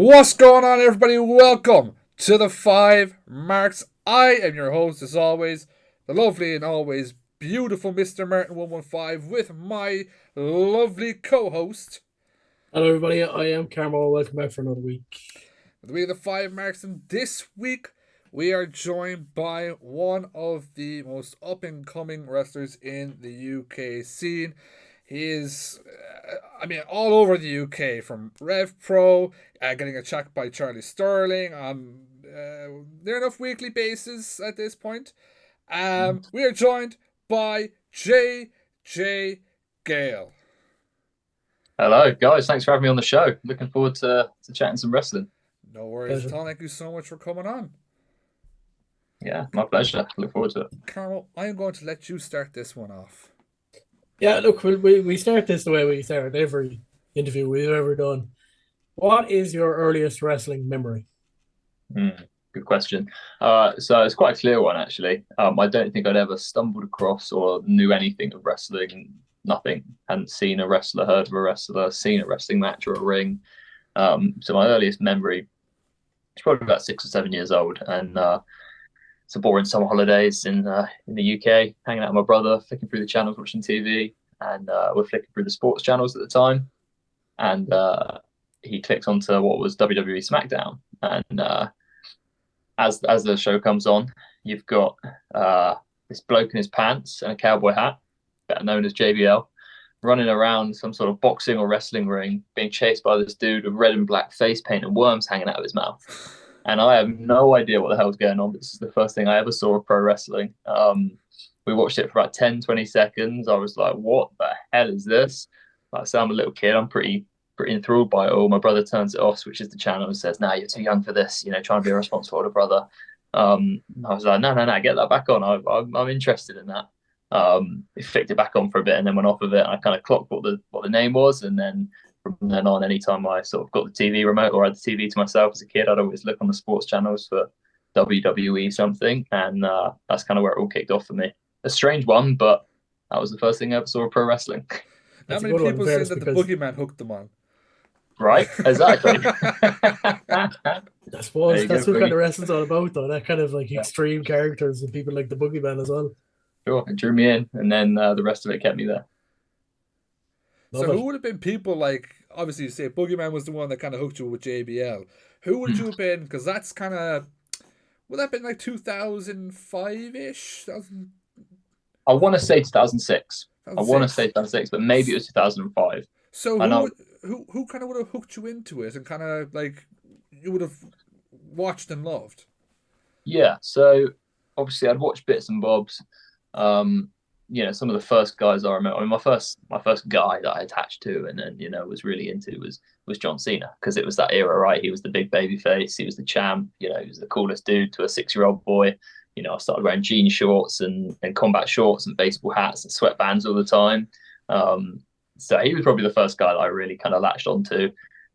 What's going on, everybody? Welcome to the Five Marks. I am your host, as always, the lovely and always beautiful Mr. Martin115, with my lovely co-host. Hello, everybody. I am Carmel. Welcome back for another week. We are the Five Marks, and this week we are joined by one of the most up-and-coming wrestlers in the UK scene. He is, all over the UK, from RevPro, getting attacked by Charlie Sterling on near enough weekly basis at this point. We are joined by JJ Gale. Hello, guys. Thanks for having me on the show. Looking forward to chatting some wrestling. No worries at all. Thank you so much for coming on. Yeah, my pleasure. Look forward to it. Carmel, I'm going to let you start this one off. Yeah, look, we start this the way we start every interview we've ever done. What is your earliest wrestling memory? Good question. So it's quite a clear one, actually. I don't think I'd ever stumbled across or knew anything of wrestling. Nothing. Hadn't seen a wrestler, heard of a wrestler, seen a wrestling match or a ring. So my earliest memory is probably about 6 or 7 years old, and some boring summer holidays in the UK, hanging out with my brother, flicking through the channels, watching TV, and we're flicking through the sports channels at the time, and he clicked onto what was WWE SmackDown, and as the show comes on, you've got this bloke in his pants and a cowboy hat, better known as JBL, running around some sort of boxing or wrestling ring, being chased by this dude with red and black face paint and worms hanging out of his mouth. And I have no idea what the hell's going on. But this is the first thing I ever saw of pro wrestling. We watched it for about 10, 20 seconds. I was like, what the hell is this? Like, so I'm a little kid. I'm pretty enthralled by it all. My brother turns it off, switches the channel, and says, "Nah, you're too young for this. Trying to be a responsible older brother." I was like, no, get that back on. I'm interested in that. He flicked it back on for a bit and then went off of it. And I kind of clocked what the name was, and then from then on, anytime I sort of got the TV remote or had the TV to myself as a kid, I'd always look on the sports channels for WWE something, and that's kind of where it all kicked off for me. A strange one, but that was the first thing I ever saw of pro wrestling. Not many people say that the Boogeyman hooked them on. Right, exactly. I suppose that's what kind of wrestling's all about, though. That kind of like extreme characters and people like the Boogeyman as well. Sure, it drew me in, and then the rest of it kept me there. So who would have been people like, obviously you say Boogeyman was the one that kind of hooked you with JBL. Who would you have been, because that's kind of, would that have been like 2005-ish? I want to say 2006. I want to say 2006, but maybe it was 2005. So who kind of would have hooked you into it and kind of like you would have watched and loved? Yeah, so obviously I'd watched bits and bobs. Some of the first guys I remember. I mean, my first guy that I attached to and then was really into was John Cena, because it was that era, right? He was the big baby face. He was the champ. He was the coolest dude to a 6-year-old boy. I started wearing jean shorts and combat shorts and baseball hats and sweatbands all the time. So he was probably the first guy that I really kind of latched onto.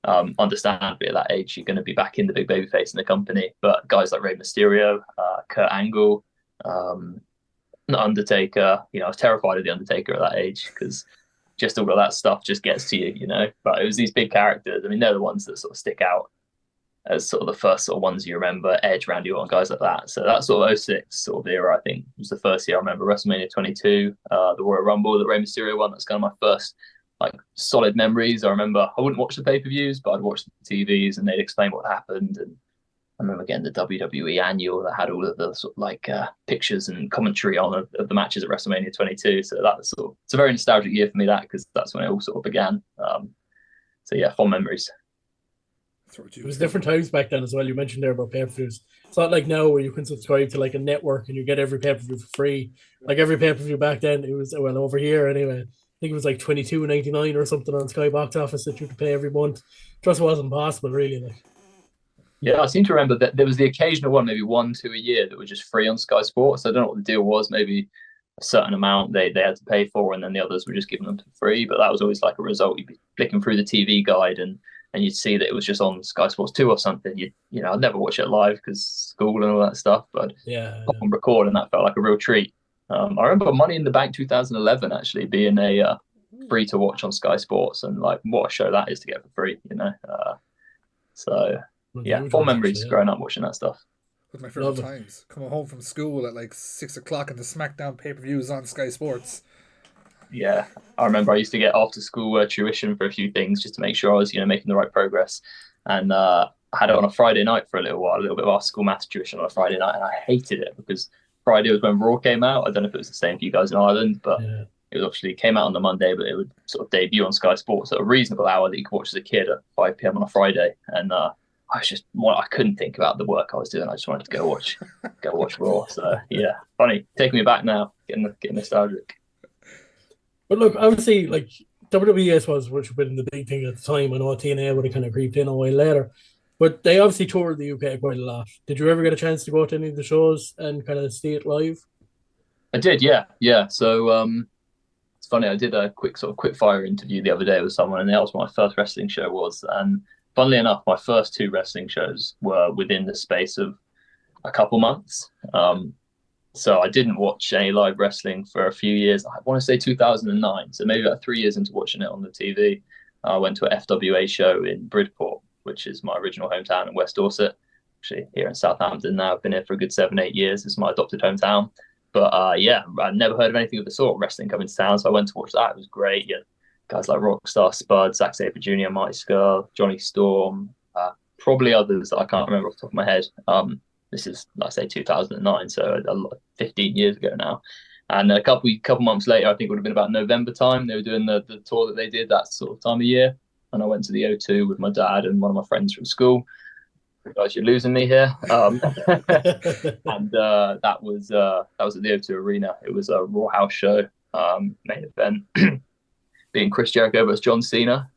Understandably, at that age, you're going to be back in the big baby face in the company. But guys like Rey Mysterio, Kurt Angle, the Undertaker, I was terrified of the Undertaker at that age, because just all of that stuff just gets to you, But it was these big characters. I mean, they're the ones that sort of stick out as sort of the first sort of ones you remember. Edge, Randy Orton, guys like that. So that sort of 06 sort of era, I think, was the first year I remember WrestleMania 22, the Royal Rumble, the Rey Mysterio one. That's kind of my first like solid memories. I remember I wouldn't watch the pay-per-views, but I'd watch the TVs and they'd explain what happened. And I remember getting the WWE annual that had all of the sort of like pictures and commentary on of the matches at WrestleMania 22. So that's sort of, it's a very nostalgic year for me, that, because that's when it all sort of began. So yeah, fond memories. It was different times back then as well. You mentioned there about pay-per-views. It's not like now where you can subscribe to like a network and you get every pay-per-view for free. Like every pay-per-view back then, it was, well, over here anyway, I think it was like $22.99 or something on Sky Box Office that you could pay every month. Just wasn't possible, really. Like. Yeah, I seem to remember that there was the occasional one, maybe 1-2 a year, that was just free on Sky Sports. I don't know what the deal was. Maybe a certain amount they had to pay for, and then the others were just giving them for free. But that was always like a result. You'd be flicking through the TV guide and you'd see that it was just on Sky Sports 2 or something. I'd never watch it live because school and all that stuff. But on record, and that felt like a real treat. I remember Money in the Bank 2011 actually being a free to watch on Sky Sports, and like what a show that is to get for free. So Well, yeah, huge fond ones, memories actually, yeah. growing up watching that stuff. With my favorite Love it. times. Coming home from school at like 6 o'clock and the SmackDown pay-per-views on Sky Sports. Yeah, I remember I used to get after school tuition for a few things just to make sure I was, making the right progress. And I had it on a Friday night for a little while, a little bit of after school maths tuition on a Friday night, and I hated it because Friday was when Raw came out. I don't know if it was the same for you guys in Ireland, but Yeah. it was obviously came out on the Monday, but it would sort of debut on Sky Sports at a reasonable hour that you could watch as a kid at 5 p.m. on a Friday. And I couldn't think about the work I was doing. I just wanted to go watch Raw. So yeah, funny, taking me back now, getting nostalgic. But look, obviously, like WWE, I suppose, which would have been the big thing at the time. I know TNA would have kind of creeped in a while later, but they obviously toured the UK quite a lot. Did you ever get a chance to go to any of the shows and kind of see it live? I did, yeah. So it's funny. I did a quick fire interview the other day with someone, and they asked what my first wrestling show was. And funnily enough, my first two wrestling shows were within the space of a couple months. So I didn't watch any live wrestling for a few years. I want to say 2009. So maybe about 3 years into watching it on the TV, I went to a FWA show in Bridport, which is my original hometown in West Dorset. Actually, here in Southampton now. I've been here for a good 7, 8 years. It's my adopted hometown. But yeah, I'd never heard of anything of the sort, wrestling coming to town. So I went to watch that. It was great. Yeah, guys like Rockstar Spud, Zack Sabre Jr., Mighty Skull, Johnny Storm, probably others that I can't remember off the top of my head. This is, like I say, 2009, so 15 years ago now. And a couple months later, I think it would have been about November time, they were doing the tour that they did that sort of time of year. And I went to the O2 with my dad and one of my friends from school. Guys, you're losing me here. And that was at the O2 Arena. It was a Raw House show, main event being Chris Jericho versus John Cena.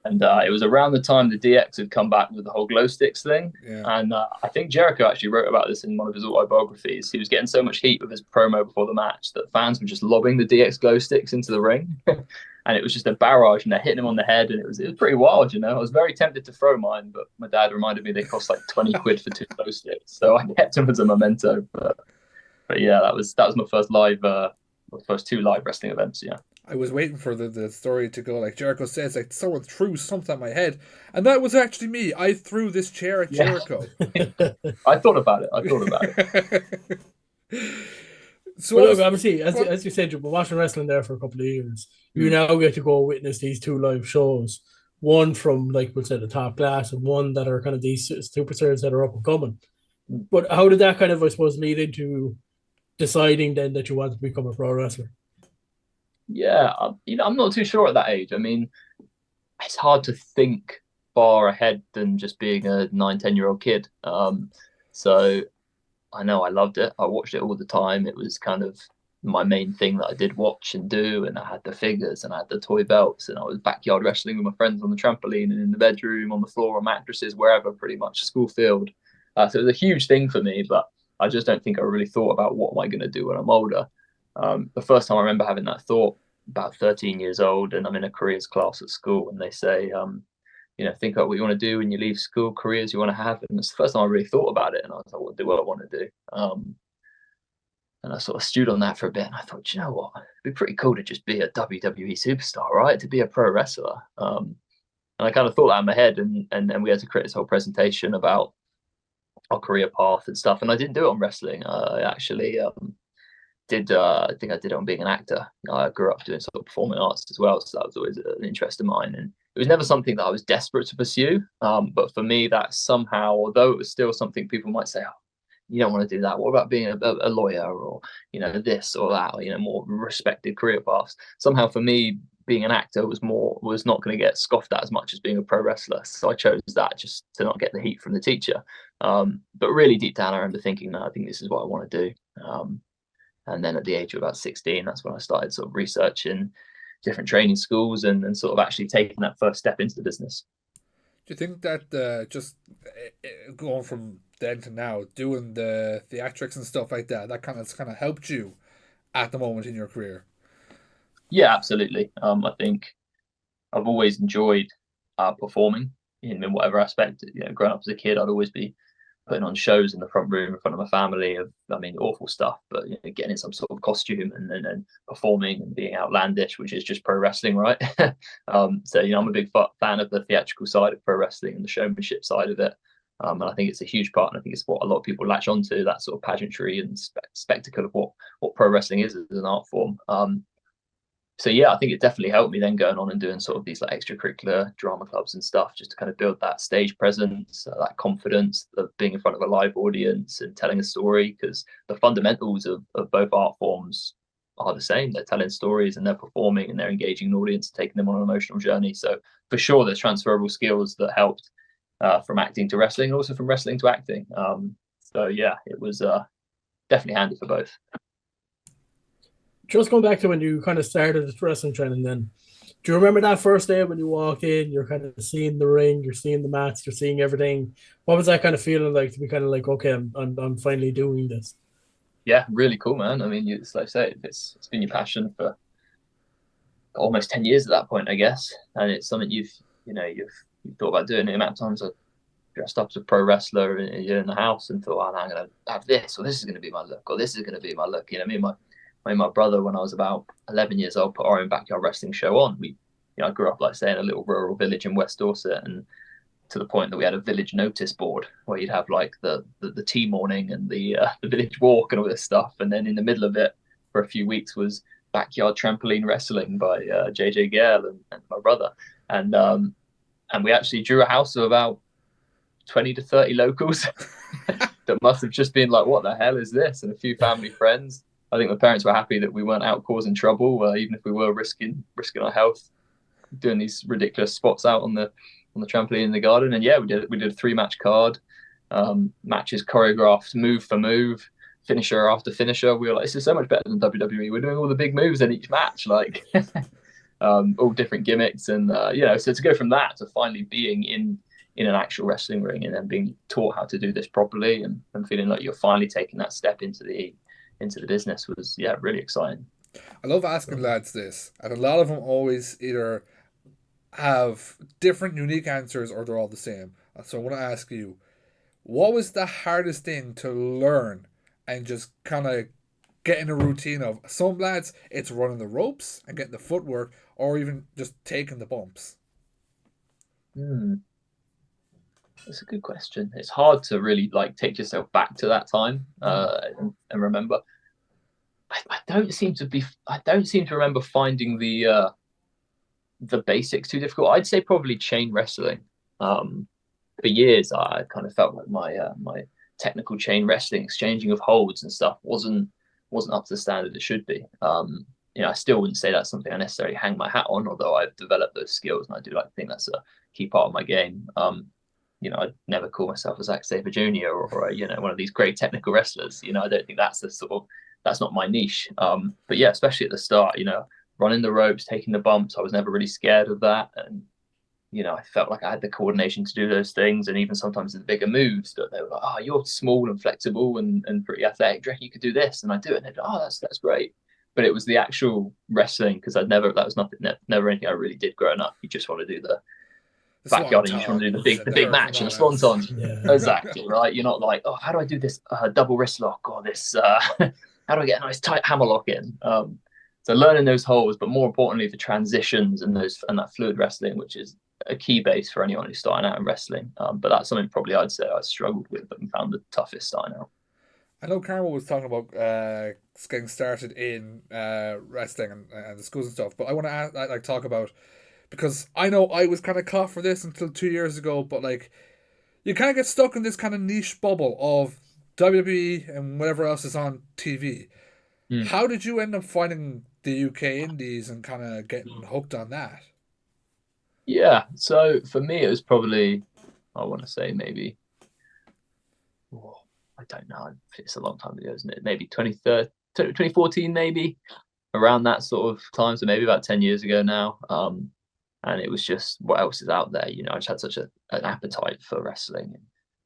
And it was around the time the DX had come back with the whole glow sticks thing. Yeah. And I think Jericho actually wrote about this in one of his autobiographies. He was getting so much heat with his promo before the match that fans were just lobbing the DX glow sticks into the ring. And it was just a barrage, and they're hitting him on the head. And it was pretty wild, I was very tempted to throw mine, but my dad reminded me they cost like 20 quid for 2 glow sticks. So I kept them as a memento. But yeah, that was my first first 2 live wrestling events, yeah. I was waiting for the story to go like Jericho says, like someone threw something at my head, and that was actually me. I threw this chair at Jericho. I thought about it. So look, obviously, as you said, you've been watching wrestling there for a couple of years. You now get to go witness these 2 live shows. One from, like we'll say, the top class, and one that are kind of these superstars that are up and coming. But how did that kind of, I suppose, lead into deciding then that you want to become a pro wrestler? Yeah, I'm not too sure at that age. I mean, it's hard to think far ahead than just being a 9, 10-year-old kid. So I know I loved it. I watched it all the time. It was kind of my main thing that I did watch and do. And I had the figures and I had the toy belts, and I was backyard wrestling with my friends on the trampoline and in the bedroom, on the floor, on mattresses, wherever, pretty much school field. So it was a huge thing for me, but I just don't think I really thought about what am I going to do when I'm older. The first time I remember having that thought, about 13 years old, and I'm in a careers class at school, and they say, think about what you want to do when you leave school, careers you want to have. And it's the first time I really thought about it, and I was like, what do I want to do? And I sort of stewed on that for a bit, and I thought, you know what, it'd be pretty cool to just be a WWE superstar, right? To be a pro wrestler. And I kind of thought that in my head, and we had to create this whole presentation about our career path and stuff. And I didn't do it on wrestling. I actually I think I did it on being an actor. I grew up doing sort of performing arts as well, so that was always an interest of mine, and it was never something that I was desperate to pursue. But for me, that somehow, although it was still something people might say, oh, you don't want to do that. What about being a lawyer, or this or that, or more respected career paths? Somehow for me, being an actor was not going to get scoffed at as much as being a pro wrestler. So I chose that just to not get the heat from the teacher. But really deep down, I remember thinking, no, I think this is what I want to do. And then at the age of about 16, that's when I started sort of researching different training schools and sort of actually taking that first step into the business. Do you think that just going from then to now, doing the theatrics and stuff like that, that kind of helped you at the moment in your career? Yeah, absolutely. I think I've always enjoyed performing in whatever aspect. Growing up as a kid, I'd always be putting on shows in the front room in front of my family of, I mean, awful stuff, but getting in some sort of costume and then performing and being outlandish, which is just pro wrestling, right? So I'm a big fan of the theatrical side of pro wrestling and the showmanship side of it. And I think it's a huge part, and I think it's what a lot of people latch onto, that sort of pageantry and spectacle of what pro wrestling is as an art form. So yeah, I think it definitely helped me then going on and doing sort of these like extracurricular drama clubs and stuff, just to kind of build that stage presence, that confidence of being in front of a live audience and telling a story, because the fundamentals of both art forms are the same. They're telling stories and they're performing and they're engaging an audience, taking them on an emotional journey. So for sure, there's transferable skills that helped from acting to wrestling, and also from wrestling to acting. So yeah, it was definitely handy for both. Just going back to when you kind of started the wrestling training, then do you remember that first day when you walk in, you're kind of seeing the ring, you're seeing the mats, you're seeing everything? What was that kind of feeling like, to be kind of like, okay, I'm finally doing this? Yeah, really cool, man. I mean, it's like I say, it's been your passion for almost 10 years at that point, I guess, and it's something you've thought about doing. The amount of times I dressed up as a pro wrestler in the house and thought, oh, I'm going to have this, or this is going to be my look, or this is going to be my look. Me and my brother, when I was about 11 years old, put our own backyard wrestling show on. I grew up, like I say, in a little rural village in West Dorset, and to the point that we had a village notice board where you'd have like the tea morning and the village walk and all this stuff, and then in the middle of it for a few weeks was backyard trampoline wrestling by JJ Gale and my brother, and we actually drew a house of about 20 to 30 locals that must have just been like, what the hell is this? And a few family friends. I think my parents were happy that we weren't out causing trouble, even if we were risking our health, doing these ridiculous spots out on the trampoline in the garden. And yeah, we did a 3-match card, matches choreographed move for move, finisher after finisher. We were like, this is so much better than WWE. We're doing all the big moves in each match, like all different gimmicks. And so to go from that to finally being in an actual wrestling ring and then being taught how to do this properly and feeling like you're finally taking that step into the business was really exciting. I love asking lads this, and a lot of them always either have different unique answers or they're all the same. So I want to ask you, what was the hardest thing to learn and just kind of get in a routine of? Some lads, it's running the ropes and getting the footwork, or even just taking the bumps. That's a good question. It's hard to really take yourself back to that time and remember. I don't seem to remember finding the basics too difficult. I'd say probably chain wrestling. For years, I kind of felt like my technical chain wrestling, exchanging of holds and stuff wasn't up to the standard it should be. I still wouldn't say that's something I necessarily hang my hat on, although I've developed those skills and I do think that's a key part of my game. I'd never call myself a Zack Sabre Jr. or one of these great technical wrestlers. I don't think that's not my niche. But yeah, especially at the start, running the ropes, taking the bumps, I was never really scared of that. And, I felt like I had the coordination to do those things. And even sometimes the bigger moves that they were like, oh, you're small and flexible and pretty athletic. Do you reckon you could do this? And I do it. And they'd like, oh, that's great. But it was the actual wrestling, because that was never anything I really did growing up. You just want to do the backyard and you just want to do the big match and the swantons. Yeah. Exactly, right? You're not like, oh, how do I do this double wrist lock or this how do I get a nice tight hammer lock in? So learning those holds, but more importantly the transitions and that fluid wrestling, which is a key base for anyone who's starting out in wrestling. But that's something probably I'd say I struggled with and found the toughest starting out. I know Carmel was talking about getting started in wrestling and the schools and stuff, but I want to talk about, because I know I was kind of caught for this until 2 years ago, but you kind of get stuck in this kind of niche bubble of WWE and whatever else is on TV. How did you end up finding the UK Indies and kind of getting hooked on that? Yeah, so for me it was probably, I want to say maybe, I don't know, it's a long time ago, isn't it? Maybe 2014 maybe, around that sort of time, so maybe about 10 years ago now. And it was just, what else is out there? I just had such an appetite for wrestling,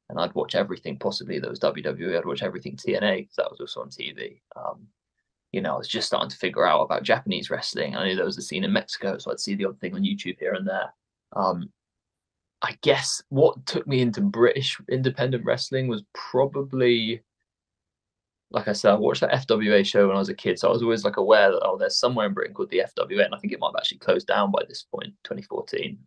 and I'd watch everything possibly that was WWE. I'd watch everything TNA because that was also on TV. I was just starting to figure out about Japanese wrestling. I knew there was a scene in Mexico, so I'd see the odd thing on YouTube here and there. I guess what took me into British independent wrestling was probably, like I said, I watched that FWA show when I was a kid, so I was always like aware that there's somewhere in Britain called the FWA, and I think it might have actually closed down by this point, 2014.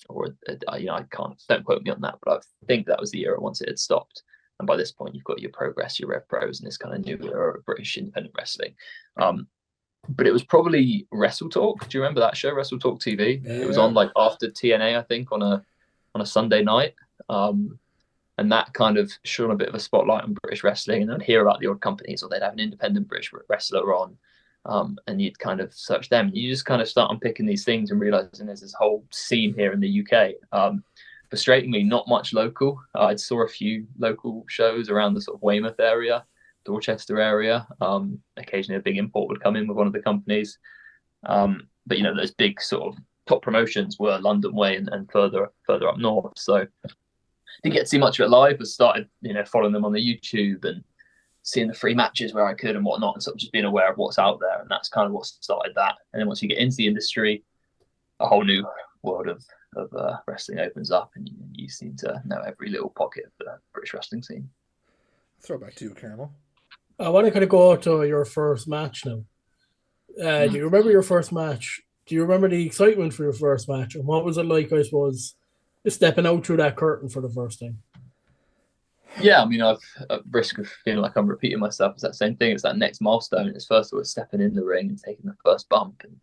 Or I don't quote me on that, but I think that was the era once it had stopped. And by this point, you've got your Progress, your RevPros, and this kind of new era of British independent wrestling. But it was probably Wrestle Talk. Do you remember that show, Wrestle Talk TV? Yeah. It was on like after TNA, I think, on a Sunday night. And that kind of shone a bit of a spotlight on British wrestling. And I'd hear about the odd companies, or they'd have an independent British wrestler on. And you'd kind of search them. You just kind of start unpicking these things and realizing there's this whole scene here in the UK. Frustratingly, not much local. I saw a few local shows around the sort of Weymouth area, Dorchester area. Occasionally a big import would come in with one of the companies. But, those big sort of top promotions were London way and further up north. So didn't get to see much of it live, but started, following them on the YouTube and seeing the free matches where I could and whatnot, and sort of just being aware of what's out there. And that's kind of what started that. And then once you get into the industry, a whole new world of wrestling opens up, and you seem to know every little pocket of the British wrestling scene. Throw back to you, Caramel. I want to kind of go to your first match now. Do you remember your first match? Do you remember the excitement for your first match? And what was it like, I suppose, just stepping out through that curtain for the first time? Yeah, I mean, I've at risk of feeling like I'm repeating myself. It's that same thing. It's that next milestone. It's first of all stepping in the ring and taking the first bump. And,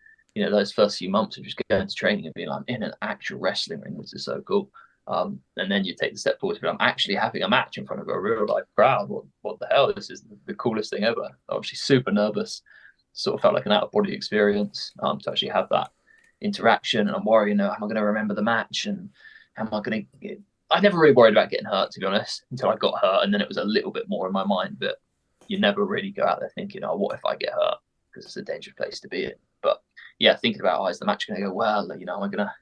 those first few months of just going to training and being like, I'm in an actual wrestling ring. This is so cool. And then you take the step forward to be, I'm actually having a match in front of a real life crowd. What the hell? This is the coolest thing ever. Obviously super nervous. Sort of felt like an out of body experience to actually have that interaction. And I'm worrying, am I going to remember the match? And am I going to I never really worried about getting hurt, to be honest, until I got hurt. And then it was a little bit more in my mind, but you never really go out there thinking, what if I get hurt? Because it's a dangerous place to be in. But yeah, thinking about, is the match going to go well? Am I going to,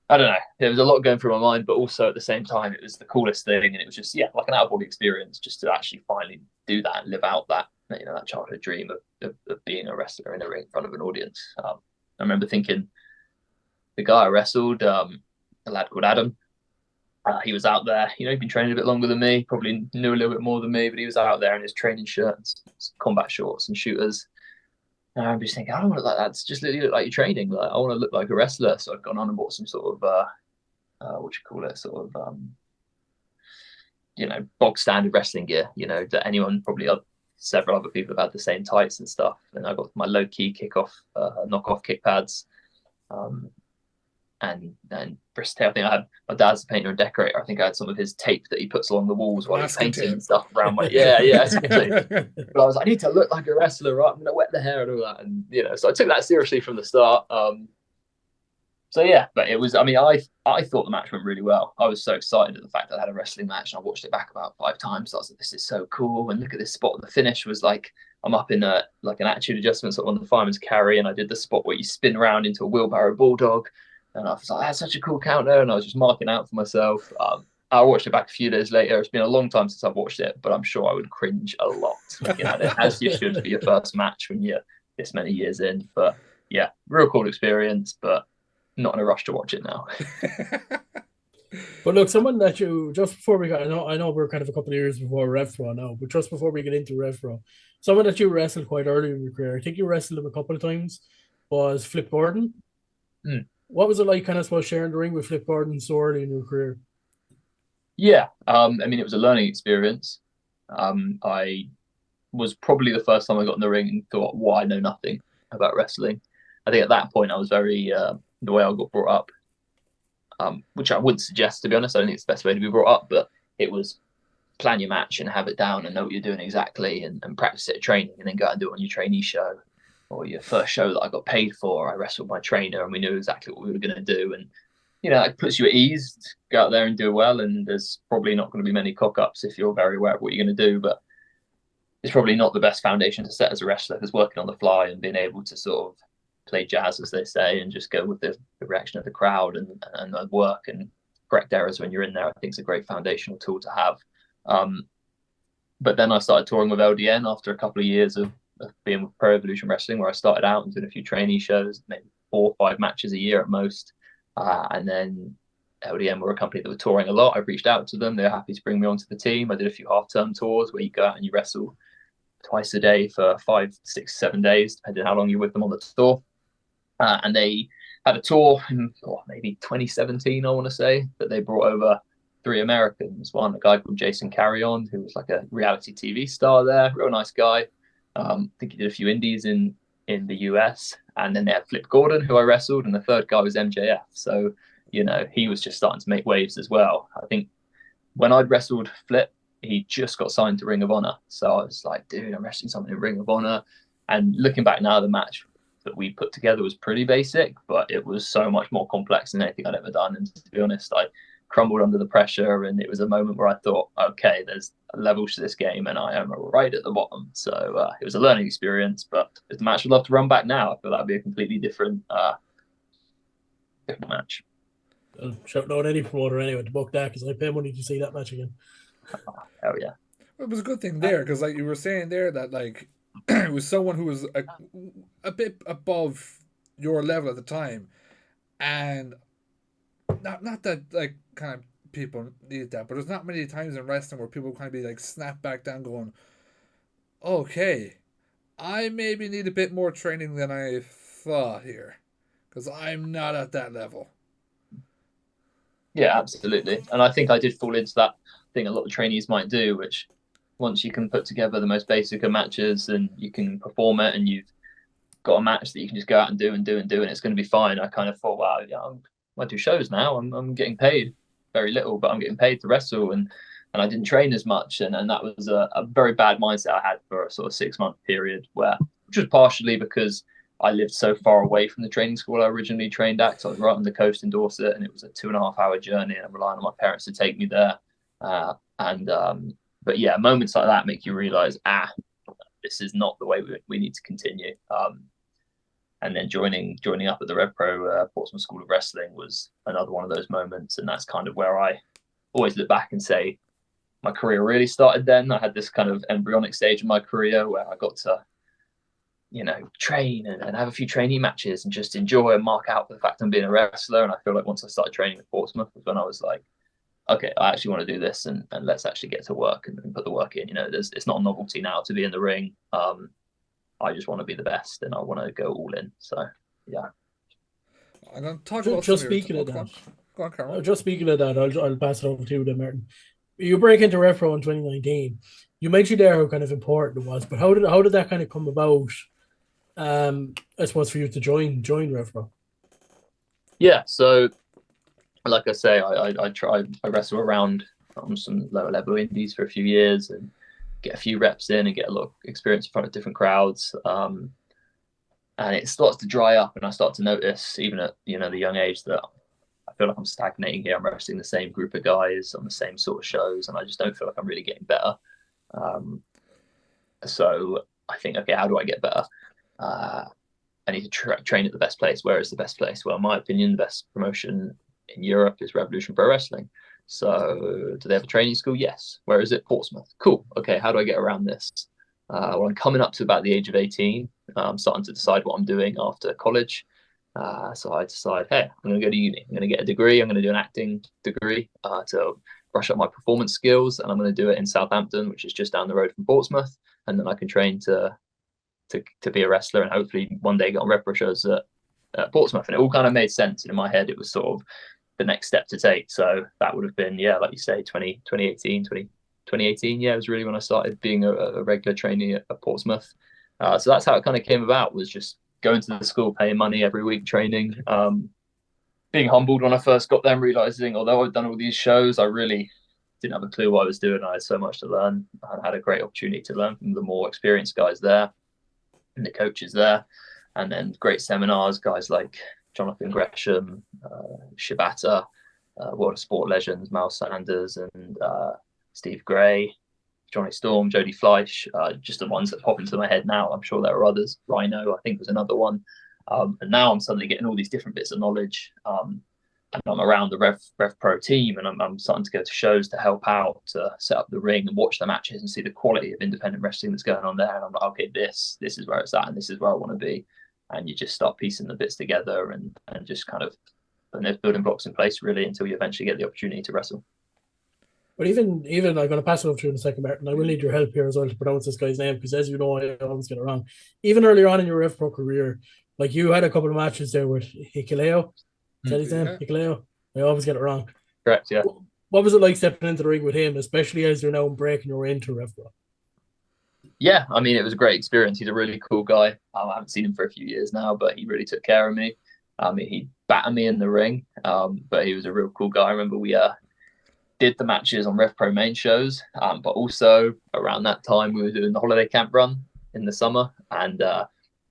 I don't know. There was a lot going through my mind, but also at the same time, it was the coolest thing. And it was just, like an out-of-body experience just to actually finally do that and live out that, that childhood dream of being a wrestler in a ring in front of an audience. I remember thinking the guy I wrestled, a lad called Adam, he was out there, he'd been training a bit longer than me, probably knew a little bit more than me, but he was out there in his training shirt and combat shorts and shooters. And I'm just thinking, I don't want to look like that. It's just look like you're training. Like, I want to look like a wrestler. So I've gone on and bought some sort of, bog standard wrestling gear, that anyone, probably several other people have had the same tights and stuff. And I got my low key knockoff kick pads. And wrist tape. I think I had, my dad's a painter and decorator. I think I had some of his tape that he puts along the walls while he's painting and stuff around my, exactly. But I was like, I need to look like a wrestler, right? I'm going to wet the hair and all that. And, so I took that seriously from the start. But it was, I thought the match went really well. I was so excited at the fact that I had a wrestling match, and I watched it back about 5 times. So I was like, this is so cool. And look at this spot. The finish was like, I'm up in an attitude adjustment sort of on the fireman's carry, and I did the spot where you spin around into a wheelbarrow bulldog. And I was like, that's such a cool counter. And I was just marking out for myself. I watched it back a few days later. It's been a long time since I've watched it, but I'm sure I would cringe a lot looking at it, as you should for your first match when you're this many years in. But yeah, real cool experience, but not in a rush to watch it now. But look, someone that you, just before we got, I know we're kind of a couple of years before RevPro now, but just before we get into RevPro, someone that you wrestled quite early in your career, I think you wrestled him a couple of times, was Flip Gordon. What was it like, kind of, suppose, sharing the ring with Flip Gordon so early in your career? Yeah, it was a learning experience. I was probably the first time I got in the ring and thought, I know nothing about wrestling. I think at that point I was very, the way I got brought up, which I wouldn't suggest, to be honest. I don't think it's the best way to be brought up, but it was plan your match and have it down and know what you're doing exactly, and practice it at training, and then go out and do it on your trainee show. Or your first show that I got paid for, I wrestled my trainer and we knew exactly what we were going to do. And, it puts you at ease to go out there and do well. And there's probably not going to be many cock-ups if you're very aware of what you're going to do. But it's probably not the best foundation to set as a wrestler, because working on the fly and being able to sort of play jazz, as they say, and just go with the reaction of the crowd and work and correct errors when you're in there, I think is a great foundational tool to have. But then I started touring with LDN after a couple of years of being with Pro Evolution Wrestling, where I started out and doing a few trainee shows, maybe 4 or 5 matches a year at most. And then LDM were a company that were touring a lot. I reached out to them. They were happy to bring me onto the team. I did a few half-term tours where you go out and you wrestle twice a day for 5, 6, 7 days, depending on how long you're with them on the tour. And they had a tour in maybe 2017, I want to say, that they brought over 3 Americans. One, a guy called Jason Carrion, who was like a reality TV star there, real nice guy. I think he did a few indies in the US. And then they had Flip Gordon, who I wrestled, and the third guy was MJF. So, he was just starting to make waves as well. I think when I'd wrestled Flip, he just got signed to Ring of Honor. So I was like, dude, I'm wrestling something in Ring of Honor. And looking back now, the match that we put together was pretty basic, but it was so much more complex than anything I'd ever done. And to be honest, I crumbled under the pressure, and it was a moment where I thought, okay, there's levels to this game, and I am right at the bottom. So it was a learning experience, but if the match would love to run back now, I feel that'd be a completely different match. I'll shout out any promoter anyway to book that, because I pay money to see that match again. Oh yeah. It was a good thing there, because like you were saying there, that like it was someone who was a bit above your level at the time, and not that like kind of people need that, but there's not many times in wrestling where people kind of be like snap back down going, okay, I maybe need a bit more training than I thought here, because I'm not at that level. Yeah, absolutely. And I think I did fall into that thing a lot of trainees might do, which once you can put together the most basic of matches and you can perform it, and you've got a match that you can just go out and do and it's going to be fine. I kind of thought, wow, yeah, I do shows now. I'm getting paid very little, but I'm getting paid to wrestle, and I didn't train as much, and that was a very bad mindset I had for a sort of 6-month period, which was partially because I lived so far away from the training school I originally trained at. So I was right on the coast in Dorset, and it was a 2.5-hour journey, and I'm relying on my parents to take me there. But yeah, moments like that make you realize, this is not the way we need to continue. And then joining up at the RevPro Portsmouth School of Wrestling was another one of those moments, and that's kind of where I always look back and say my career really started then. I had this kind of embryonic stage in my career where I got to, train and have a few trainee matches and just enjoy and mark out for the fact I'm being a wrestler. And I feel like once I started training at Portsmouth was when I was like, okay, I actually want to do this, and let's actually get to work and put the work in. It's not a novelty now to be in the ring. I just want to be the best, and I want to go all in. So, yeah. I'm going to talk about just speaking of that. Go on, Carol. Just speaking of that, I'll pass it over to you then, Martin. You break into RevPro in 2019. You mentioned there how kind of important it was, but how did that kind of come about? I suppose for you to join RevPro. Yeah, so like I say, I wrestle around on some lower level indies for a few years and get a few reps in and get a lot of experience in front of different crowds. And it starts to dry up, and I start to notice, even at the young age, that I feel like I'm stagnating here. I'm wrestling the same group of guys on the same sort of shows, and I just don't feel like I'm really getting better. So I think, okay, how do I get better? I need to train at the best place. Where is the best place? Well, in my opinion, the best promotion in Europe is Revolution Pro Wrestling. So do they have a training school? Yes. Where is it? Portsmouth. Cool. Okay, how do I get around this? Well, I'm coming up to about the age of 18. I'm starting to decide what I'm doing after college. So I decide, hey, I'm going to go to uni. I'm going to get a degree. I'm going to do an acting degree to brush up my performance skills. And I'm going to do it in Southampton, which is just down the road from Portsmouth. And then I can train to be a wrestler and hopefully one day get on RevPro shows at Portsmouth. And it all kind of made sense. And in my head, it was sort of the next step to take. So that would have been, like you say, 2018. Yeah, it was really when I started being a regular trainee at Portsmouth. So that's how it kind of came about, was just going to the school, paying money every week, training, being humbled when I first got there, realizing although I'd done all these shows, I really didn't have a clue what I was doing. I had so much to learn. I had a great opportunity to learn from the more experienced guys there and the coaches there, and then great seminars, guys like Jonathan Gresham, Shibata, World of Sport legends, Mal Sanders, and Steve Gray, Johnny Storm, Jody Fleisch, just the ones that pop into my head now. I'm sure there are others. Rhino, I think, was another one. And now I'm suddenly getting all these different bits of knowledge. And I'm around the RevPro team, and I'm starting to go to shows to help out, to set up the ring and watch the matches and see the quality of independent wrestling that's going on there. And I'm like, okay, this is where it's at, and this is where I want to be. And you just start piecing the bits together and just kind of and there's building blocks in place really until you eventually get the opportunity to wrestle. But even I'm going to pass it over to you in a second, Martin. I will need your help here as well to pronounce this guy's name because, as you know, I always get it wrong. Even earlier on in your RevPro career, like you had a couple of matches there with Hikuleo. Is that his name? Hikuleo? I always get it wrong. Correct, yeah. What was it like stepping into the ring with him, especially as you're now breaking your way into RevPro? Yeah, I mean, it was a great experience. He's a really cool guy. I haven't seen him for a few years now, but he really took care of me. He battered me in the ring, but he was a real cool guy. I remember we did the matches on RevPro main shows, but also around that time we were doing the holiday camp run in the summer, and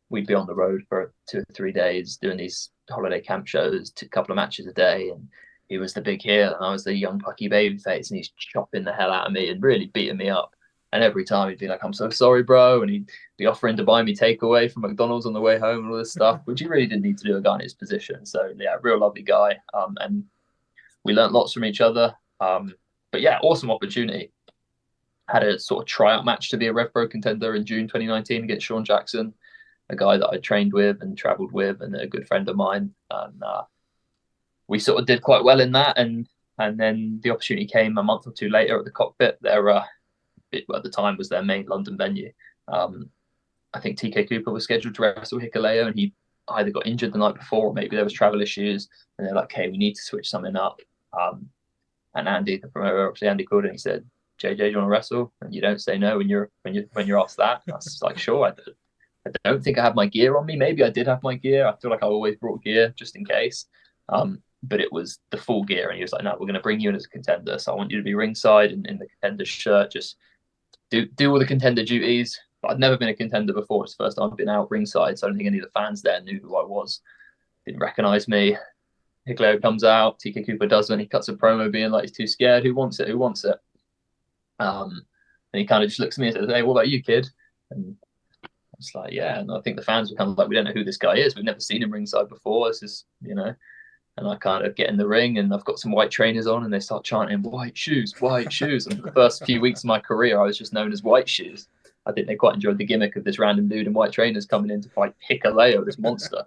we'd be on the road for 2 or 3 days doing these holiday camp shows, a couple of matches a day, and he was the big heel, and I was the young pucky baby face, and he's chopping the hell out of me and really beating me up. And every time he'd be like, "I'm so sorry, bro," and he'd be offering to buy me takeaway from McDonald's on the way home and all this stuff, which he really didn't need to do a guy in his position. So yeah, real lovely guy, and we learned lots from each other. But yeah, awesome opportunity. Had a sort of tryout match to be a RevPro contender in June 2019 against Sean Jackson, a guy that I trained with and traveled with, and a good friend of mine. And we sort of did quite well in that. And then the opportunity came a month or two later at the Cockpit. It, at the time, was their main London venue. I think TK Cooper was scheduled to wrestle Hikuleo, and he either got injured the night before or maybe there was travel issues. And they're like, "Okay, we need to switch something up." And Andy, the promoter, obviously Andy called and he said, "JJ, do you want to wrestle?" And you don't say no when you're asked that. I was like, "Sure." I don't think I have my gear on me. Maybe I did have my gear. I feel like I always brought gear just in case. But it was the full gear, and he was like, "No, we're going to bring you in as a contender. So I want you to be ringside in the contender shirt. Just do all the contender duties." But I'd never been a contender before. It's the first time I've been out ringside, so I don't think any of the fans there knew who I was. Didn't recognize me. Hikuleo comes out. TK Cooper doesn't. He cuts a promo being like, he's too scared. Who wants it? Who wants it? And he kind of just looks at me and says, "Hey, what about you, kid?" And it's like, yeah. And I think the fans were kind of like, "We don't know who this guy is. We've never seen him ringside before. This is, you know." And I kind of get in the ring, and I've got some white trainers on, and they start chanting, "White shoes, white shoes." And for the first few weeks of my career, I was just known as White Shoes. I think they quite enjoyed the gimmick of this random dude in white trainers coming in to fight Hikuleo, this monster.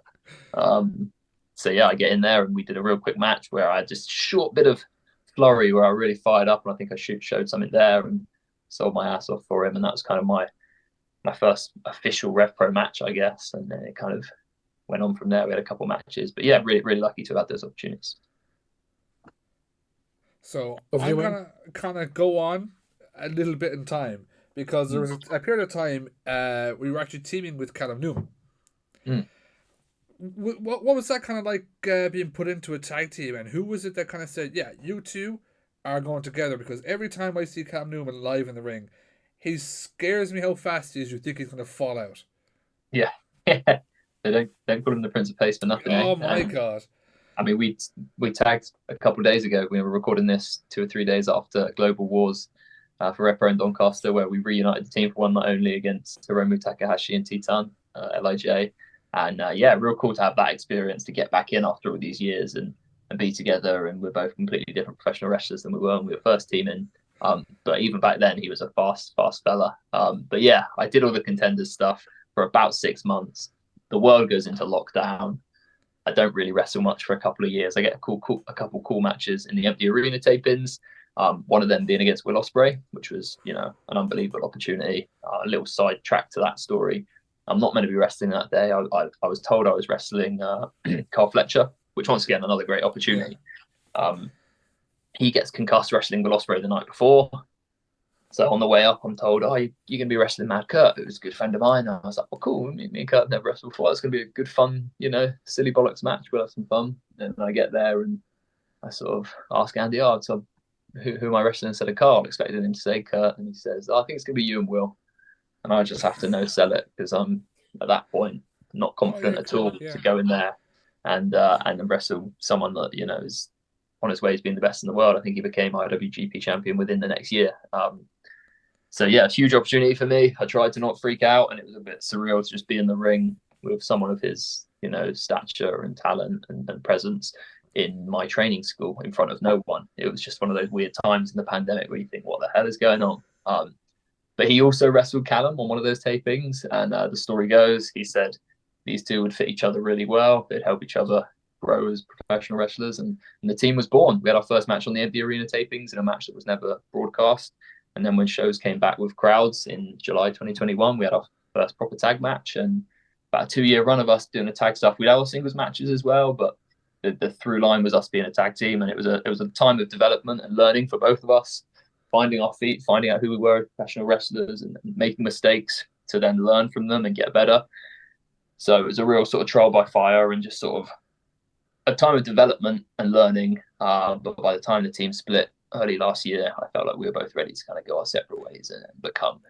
So yeah, I get in there, and we did a real quick match where I had just a short bit of flurry where I really fired up, and I think I showed something there and sold my ass off for him. And that was kind of my first official RevPro match, I guess. And then it kind of went on from there. We had a couple matches, but yeah, really, really lucky to have had those opportunities. So I'm gonna kind of go on a little bit in time because there was a period of time we were actually teaming with Callum Newman. What was that kind of like being put into a tag team, and who was it that kind of said, "Yeah, you two are going together"? Because every time I see Callum Newman live in the ring, he scares me how fast he is. You think he's going to fall out. Yeah. They don't call him the Prince of Pace for nothing. Oh my God. I mean, we tagged a couple of days ago. We were recording this 2 or 3 days after Global Wars for RevPro in Doncaster, where we reunited the team for one night only against Hiromu Takahashi and Titan, LIJ. And yeah, real cool to have that experience, to get back in after all these years and be together. And we're both completely different professional wrestlers than we were when we were first teaming. But even back then, he was a fast fella. But yeah, I did all the contenders stuff for about 6 months. The world goes into lockdown. I don't really wrestle much for a couple of years. I get a couple cool matches in the empty arena tapings. One of them being against Will Ospreay, which was, you know, an unbelievable opportunity. A little side track to that story. I'm not meant to be wrestling that day. I was told I was wrestling Carl Fletcher, which once again, another great opportunity. He gets concussed wrestling Will Ospreay the night before. So on the way up, I'm told, "Oh, you're going to be wrestling Mad Kurt," who's a good friend of mine. And I was like, "Well, cool. Me and Kurt have never wrestled before. It's going to be a good, fun, you know, silly bollocks match. We'll have some fun." And I get there and I sort of ask Andy, so who am I wrestling instead of Carl? Expected him to say Kurt. And he says, "I think it's going to be you and Will." And I just have to no sell it because I'm at that point not confident at all to go in there and wrestle someone that, you know, is on his way to being the best in the world. I think he became IWGP champion within the next year. So yeah, huge opportunity for me. I tried to not freak out, and it was a bit surreal to just be in the ring with someone of his, you know, stature and talent and presence in my training school in front of no one. It was just one of those weird times in the pandemic where you think, what the hell is going on? But he also wrestled Callum on one of those tapings, and the story goes, he said these two would fit each other really well. They'd help each other grow as professional wrestlers, and the team was born. We had our first match on the Empty Arena tapings in a match that was never broadcast. And then when shows came back with crowds in July 2021, we had our first proper tag match, and about a 2-year run of us doing the tag stuff. We had our singles matches as well, but the through line was us being a tag team, and it was a time of development and learning for both of us, finding our feet, finding out who we were as professional wrestlers, and making mistakes to then learn from them and get better. So it was a real sort of trial by fire and just sort of a time of development and learning. But by the time the team split early last year, I felt like we were both ready to kind of go our separate ways and become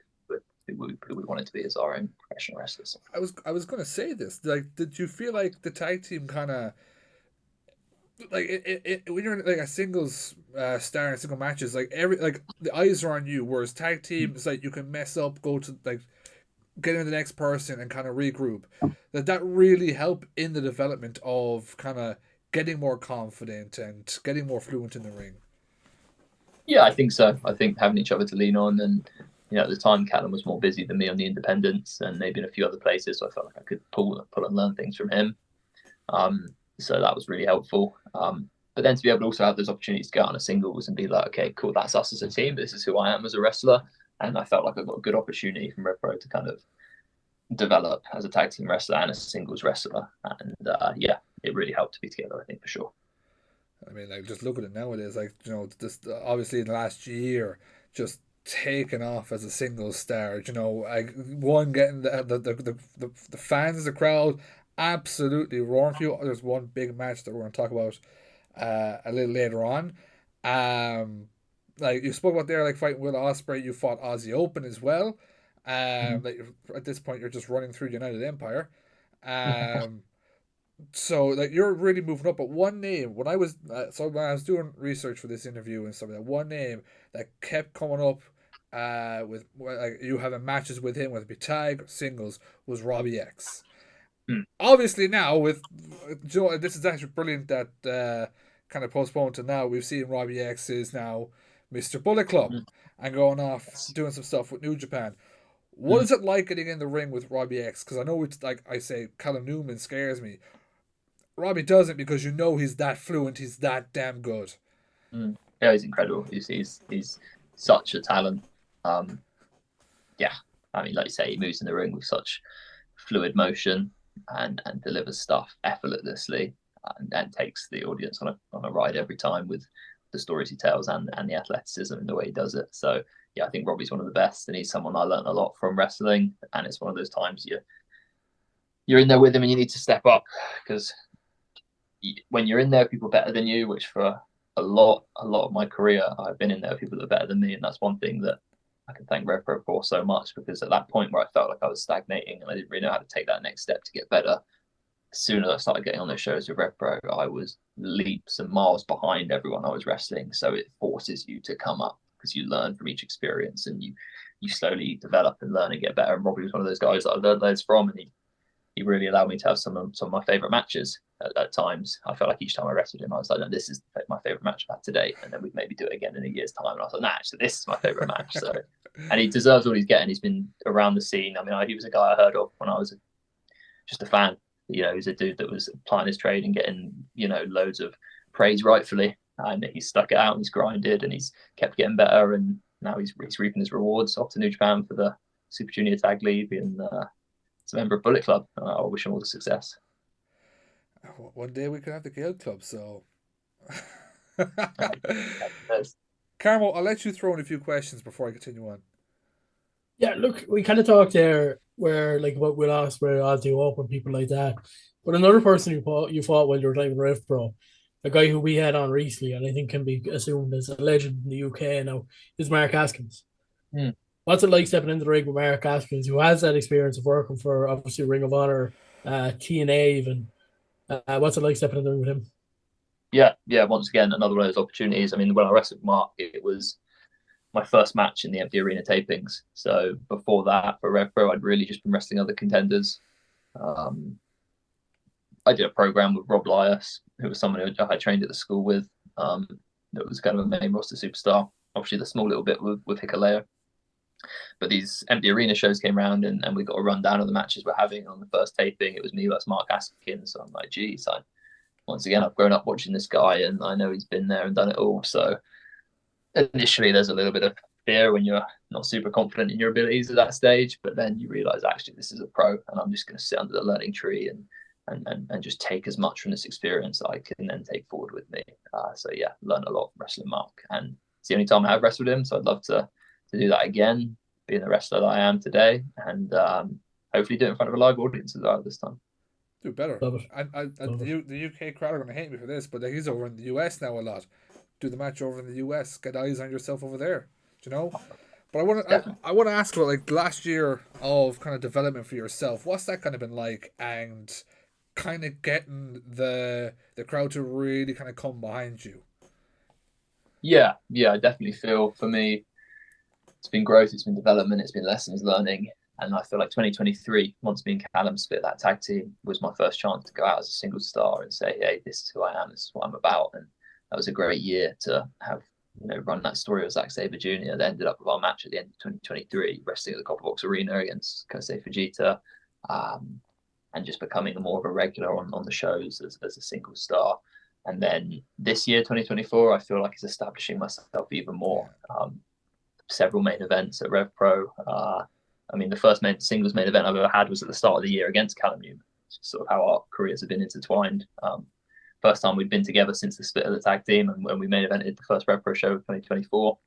who we wanted to be as our own professional wrestlers. I was going to say this. Like, did you feel like the tag team kind of like when you're in like a singles star in single matches, like the eyes are on you, whereas tag team is like you can mess up, go to like get in the next person and kind of regroup. That really helped in the development of kind of getting more confident and getting more fluent in the ring. Yeah, I think so. I think having each other to lean on, and at the time Callum was more busy than me on the independents and maybe in a few other places, so I felt like I could pull and learn things from him. So that was really helpful. But then to be able to also have those opportunities to go out on a singles and be like, okay, cool, that's us as a team. This is who I am as a wrestler. And I felt like I got a good opportunity from RevPro to kind of develop as a tag team wrestler and a singles wrestler. And yeah, it really helped to be together, I think, for sure. I mean, like, just look at it nowadays. Like, just obviously in the last year, just taken off as a single star. Like one getting the fans, the crowd, absolutely roaring for you. There's one big match that we're going to talk about a little later on. Like you spoke about there, like fighting Will Ospreay, you fought Aussie Open as well. Like at this point, you're just running through United Empire. So like you're really moving up. But one name when I was doing research for this interview and stuff like that, one name that kept coming up with like you having matches with him, whether it be tag or singles, was Robbie X. Obviously now with this is actually brilliant that kind of postponed to now. We've seen Robbie X is now Mr. Bullet Club and going off doing some stuff with New Japan. What is it like getting in the ring with Robbie X? Because I know it's like I say, Callum Newman scares me. Robbie doesn't, because he's that fluent, he's that damn good. Yeah, he's incredible. He's such a talent. Yeah, I mean, like you say, he moves in the ring with such fluid motion and delivers stuff effortlessly and takes the audience on a ride every time with the stories he tells and the athleticism and the way he does it. So yeah, I think Robbie's one of the best, and he's someone I learned a lot from wrestling. And it's one of those times you're in there with him and you need to step up, because when you're in there with people better than you, which for a lot of my career I've been in there with people that are better than me, and that's one thing that I can thank RevPro for so much, because at that point where I felt like I was stagnating and I didn't really know how to take that next step to get better, as soon as I started getting on those shows with RevPro, I was leaps and miles behind everyone I was wrestling. So it forces you to come up, because you learn from each experience and you slowly develop and learn and get better. And Robbie was one of those guys that I learned loads from, and he really allowed me to have some of my favorite matches at times. I felt like each time I wrestled him, I was like, no, this is my favorite match I've had today. And then we'd maybe do it again in a year's time. And I was like, nah, actually, this is my favorite match. So, and he deserves what he's getting. He's been around the scene. I mean, he was a guy I heard of when I was just a fan. He's a dude that was applying his trade and getting, loads of praise rightfully. And he's stuck it out and he's grinded and he's kept getting better. And now he's reaping his rewards off to New Japan for the Super Junior Tag League and as a member of Bullet Club. I wish him all the success. One day we could have the Gale Club, so. Carmo, I'll let you throw in a few questions before I continue on. Yeah, look, we kind of talked there where like about Will Ospreay, Ozzy Open, people like that. But another person you fought while you were driving RevPro, a guy who we had on recently, and I think can be assumed as a legend in the UK now, is Mark Haskins. What's it like stepping into the ring with Mark Haskins, who has that experience of working for obviously Ring of Honor, TNA even? What's it like stepping in the ring with him? Yeah. Once again, another one of those opportunities. I mean, when I wrestled Mark, it was my first match in the Empty Arena tapings. So before that, for RevPro, I'd really just been wrestling other contenders. I did a program with Rob Lias, who was someone who I trained at the school with. That was kind of a main roster superstar. Obviously, the small little bit with Hikaleo. But these Empty Arena shows came around and we got a rundown of the matches we're having on the first taping. It was me versus Mark Haskins. So I'm like, geez, I once again, I've grown up watching this guy, and I know he's been there and done it all. So initially, there's a little bit of fear when you're not super confident in your abilities at that stage, but then you realize actually this is a pro, and I'm just going to sit under the learning tree and just take as much from this experience that I can then take forward with me. So yeah, learn a lot from wrestling Mark, and it's the only time I have wrestled him, so I'd love to do that again, being the wrestler that I am today, and hopefully do it in front of a live audience as well this time. Do better. Love it. The UK crowd are going to hate me for this, but he's over in the US now a lot. Do the match over in the US. Get eyes on yourself over there. Do you know? But I want to ask about like last year of kind of development for yourself. What's that kind of been like, and kind of getting the crowd to really kind of come behind you? Yeah, I definitely feel for me it's been growth, it's been development, it's been lessons learning. And I feel like 2023, once me and Callum split that tag team, was my first chance to go out as a single star and say, hey, this is who I am, this is what I'm about. And that was a great year to have, run that story with Zack Sabre Jr. That ended up with our match at the end of 2023, wrestling at the Copper Box Arena against Kosei Fujita, and just becoming more of a regular on the shows as a single star. And then this year, 2024, I feel like it's establishing myself even more. Several main events at RevPro. The first singles main event I've ever had was at the start of the year against Callum Newman. It's just sort of how our careers have been intertwined. First time we'd been together since the split of the tag team, and when we main evented the first RevPro show of 2024.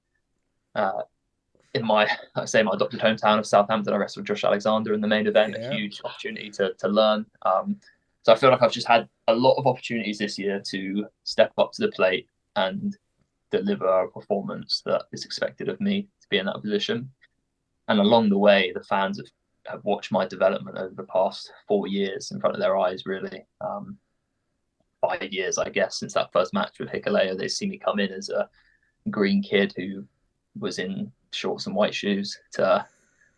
In my adopted hometown of Southampton, I wrestled Josh Alexander in the main event. A huge opportunity to learn. So I feel like I've just had a lot of opportunities this year to step up to the plate and deliver a performance that is expected of me to be in that position. And along the way, the fans have watched my development over the past 4 years in front of their eyes, really. 5 years, I guess, since that first match with Hikuleo. They see me come in as a green kid who was in shorts and white shoes to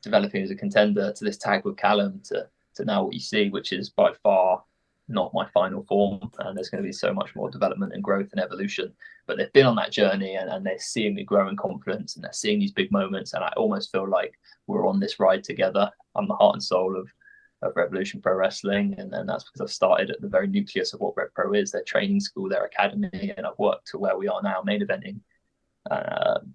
developing as a contender to this tag with Callum to now what you see, which is by far not my final form, and there's going to be so much more development and growth and evolution. But they've been on that journey, and they're seeing me grow in confidence, and they're seeing these big moments, and I almost feel like we're on this ride together. I'm the heart and soul of Revolution Pro Wrestling, and that's because I've started at the very nucleus of what RevPro is, their training school, their academy, and I've worked to where we are now, main eventing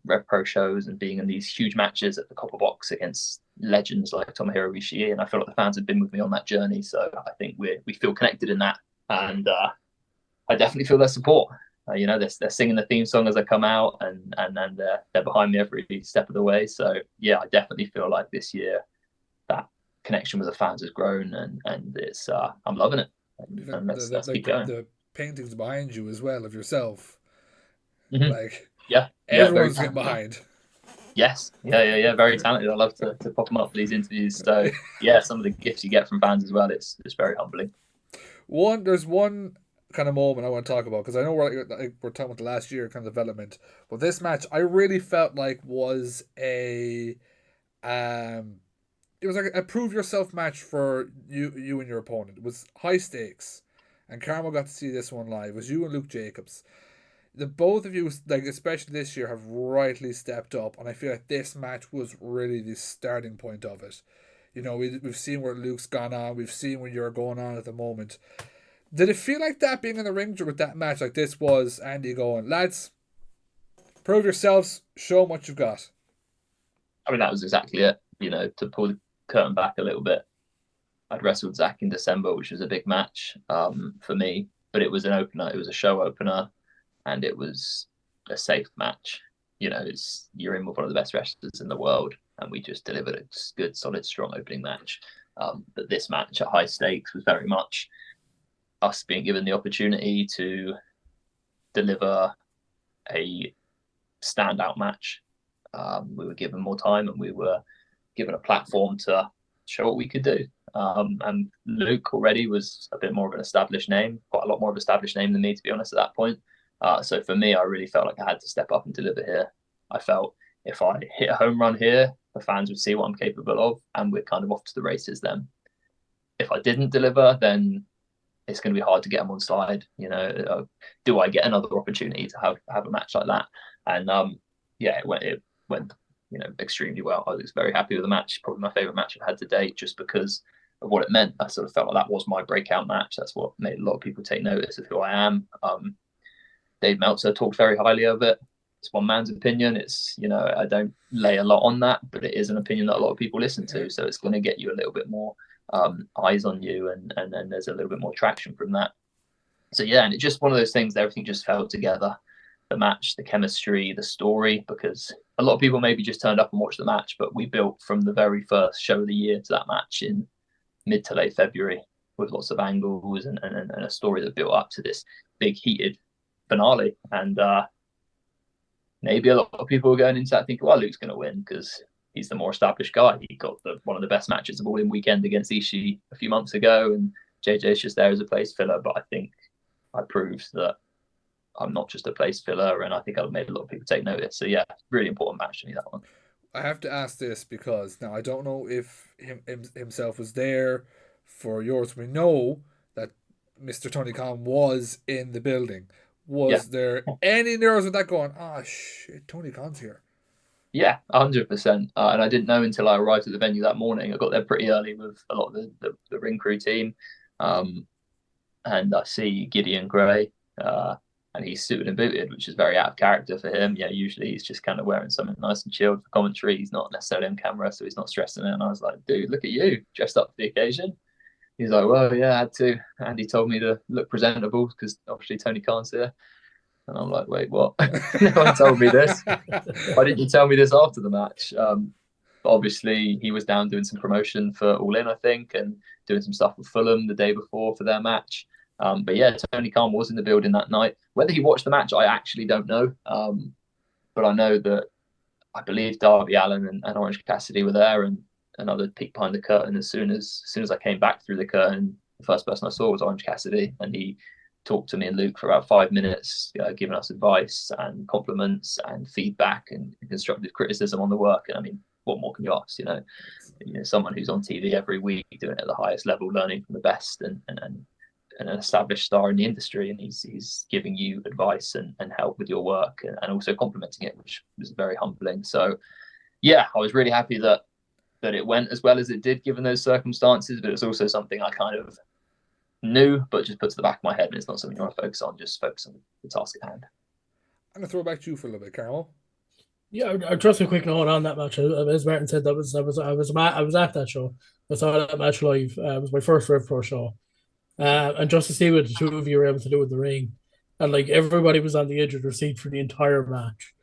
RevPro shows and being in these huge matches at the Copper Box against legends like Tomohiro Ishii, and I feel like the fans have been with me on that journey, so I think we feel connected in that, and I definitely feel their support. They're singing the theme song as I come out, and they're behind me every step of the way. So yeah, I definitely feel like this year that connection with the fans has grown, and it's I'm loving it. And let's keep going. The paintings behind you as well of yourself, yeah, everyone's getting behind. Yes, yeah, very talented. I love to pop them up for these interviews. So yeah, some of the gifts you get from fans as well, it's very humbling. There's one kind of moment I want to talk about, because I know we're talking about the last year kind of development, but this match I really felt like was it was like a prove yourself match for you and your opponent. It was high stakes, and Carmel got to see this one live. It was you and Luke Jacobs. The both of you, especially this year, have rightly stepped up, and I feel like this match was really the starting point of it. We've seen where Luke's gone on, we've seen where you're going on at the moment. Did it feel like that, being in the ring with that match like this, was Andy going, lads, prove yourselves, show them what you've got? That was exactly it. To pull the curtain back a little bit, I'd wrestled Zach in December, which was a big match for me, but it was an opener, it was a show opener, and it was a safe match. You're in with one of the best wrestlers in the world, and we just delivered a good, solid, strong opening match. But this match at high stakes was very much us being given the opportunity to deliver a standout match. We were given more time, and we were given a platform to show what we could do. And Luke already was a bit more of an established name, quite a lot more of an established name than me, to be honest, at that point. So for me, I really felt like I had to step up and deliver here. I felt if I hit a home run here, the fans would see what I'm capable of, and we're kind of off to the races then. If I didn't deliver, then it's going to be hard to get them on side. Do I get another opportunity to have a match like that? And it went extremely well. I was very happy with the match. Probably my favorite match I've had to date, just because of what it meant. I sort of felt like that was my breakout match. That's what made a lot of people take notice of who I am. Dave Meltzer talked very highly of it. It's one man's opinion. It's, I don't lay a lot on that, but it is an opinion that a lot of people listen to. So it's going to get you a little bit more eyes on you, and then there's a little bit more traction from that. So yeah, and it's just one of those things that everything just fell together. The match, the chemistry, the story, because a lot of people maybe just turned up and watched the match, but we built from the very first show of the year to that match in mid to late February with lots of angles and a story that built up to this big heated finale. And maybe a lot of people were going into that thinking, well, Luke's going to win because he's the more established guy. He got one of the best matches of all in weekend against Ishii a few months ago, and JJ's just there as a place filler. But I think I proved that I'm not just a place filler, and I think I've made a lot of people take notice. So yeah, really important match to me, that one. I have to ask this because now I don't know if himself was there for yours. We know that Mr. Tony Khan was in the building. Was there any nerves with that going, shit, Tony Khan's here? Yeah, 100%. And I didn't know until I arrived at the venue that morning. I got there pretty early with a lot of the ring crew team. And I see Gideon Gray, and he's suited and booted, which is very out of character for him. Yeah, usually he's just kind of wearing something nice and chilled for commentary. He's not necessarily on camera, so he's not stressing it. And I was like, dude, look at you, dressed up for the occasion. He's like, well, yeah, I had to. Andy told me to look presentable because obviously Tony Khan's here. And I'm like, wait, what? No one told me this. Why didn't you tell me this after the match? But obviously, he was down doing some promotion for All In, I think, and doing some stuff with Fulham the day before for their match. But yeah, Tony Khan was in the building that night. Whether he watched the match, I actually don't know. But I know that I believe Darby Allin and Orange Cassidy were there, and another peek behind the curtain. As soon as I came back through the curtain, the first person I saw was Orange Cassidy, and he talked to me and Luke for about 5 minutes, giving us advice and compliments and feedback and constructive criticism on the work. And I mean, what more can you ask? Someone who's on TV every week doing it at the highest level, learning from the best, and an established star in the industry, and he's giving you advice and help with your work, and also complimenting it, which was very humbling. So yeah, I was really happy that it went as well as it did given those circumstances, but it's also something I kind of knew but just put to the back of my head, and it's not something you want to focus on. Just focus on the task at hand. I'm gonna throw it back to you for a little bit, Carmel. Yeah, I just a quick note on that match. As Martin said, I was at that show. I saw that match live. It was my first RevPro show. And just to see what the two of you were able to do in the ring, and like everybody was on the edge of their seat for the entire match.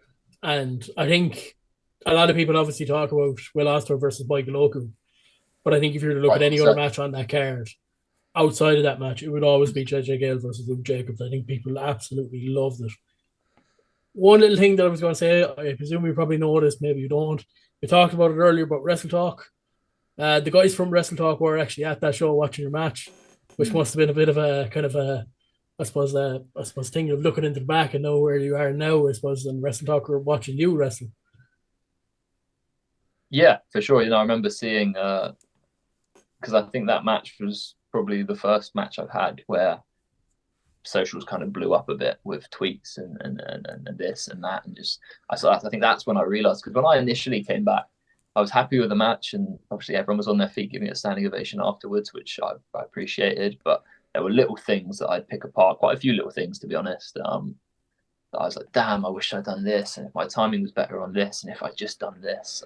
And I think a lot of people obviously talk about Will Ospreay versus Michael Oku, but I think if you were to look at any other match on that card, outside of that match, it would always be JJ Gale versus Luke Jacobs. I think people absolutely loved it. One little thing that I was going to say, I presume you probably know this, maybe you don't. We talked about it earlier about Wrestle Talk. The guys from Wrestle Talk were actually at that show watching your match, which must have been a bit of a kind of a, I suppose thing of looking into the back and know where you are now, I suppose, and Wrestle Talk were watching you wrestle. Yeah, for sure. I remember seeing, because I think that match was probably the first match I've had where socials kind of blew up a bit with tweets and this and that, and just I think that's when I realized, because when I initially came back, I was happy with the match, and obviously everyone was on their feet giving it a standing ovation afterwards, which I appreciated. But there were little things that I'd pick apart, quite a few little things, to be honest. That I was like, damn, I wish I'd done this, and if my timing was better on this, and if I'd just done this.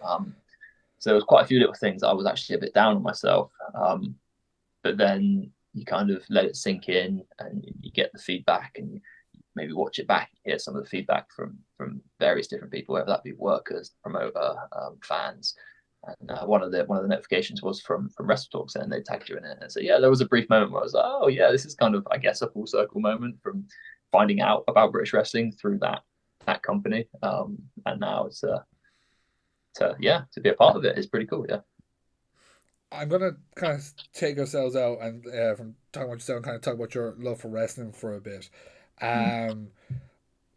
So there was quite a few little things that I was actually a bit down on myself. But then you kind of let it sink in, and you get the feedback, and you maybe watch it back, and hear some of the feedback from various different people, whether that be workers, promoter, fans. And one of the notifications was from Wrestle Talk, and they tagged you in it. And so yeah, there was a brief moment where I was like, oh yeah, this is kind of, I guess, a full circle moment from finding out about British wrestling through that company. And now it's to be a part of it is pretty cool. Yeah. I'm gonna kind of take ourselves out and from talking about yourself, and kind of talk about your love for wrestling for a bit. I'm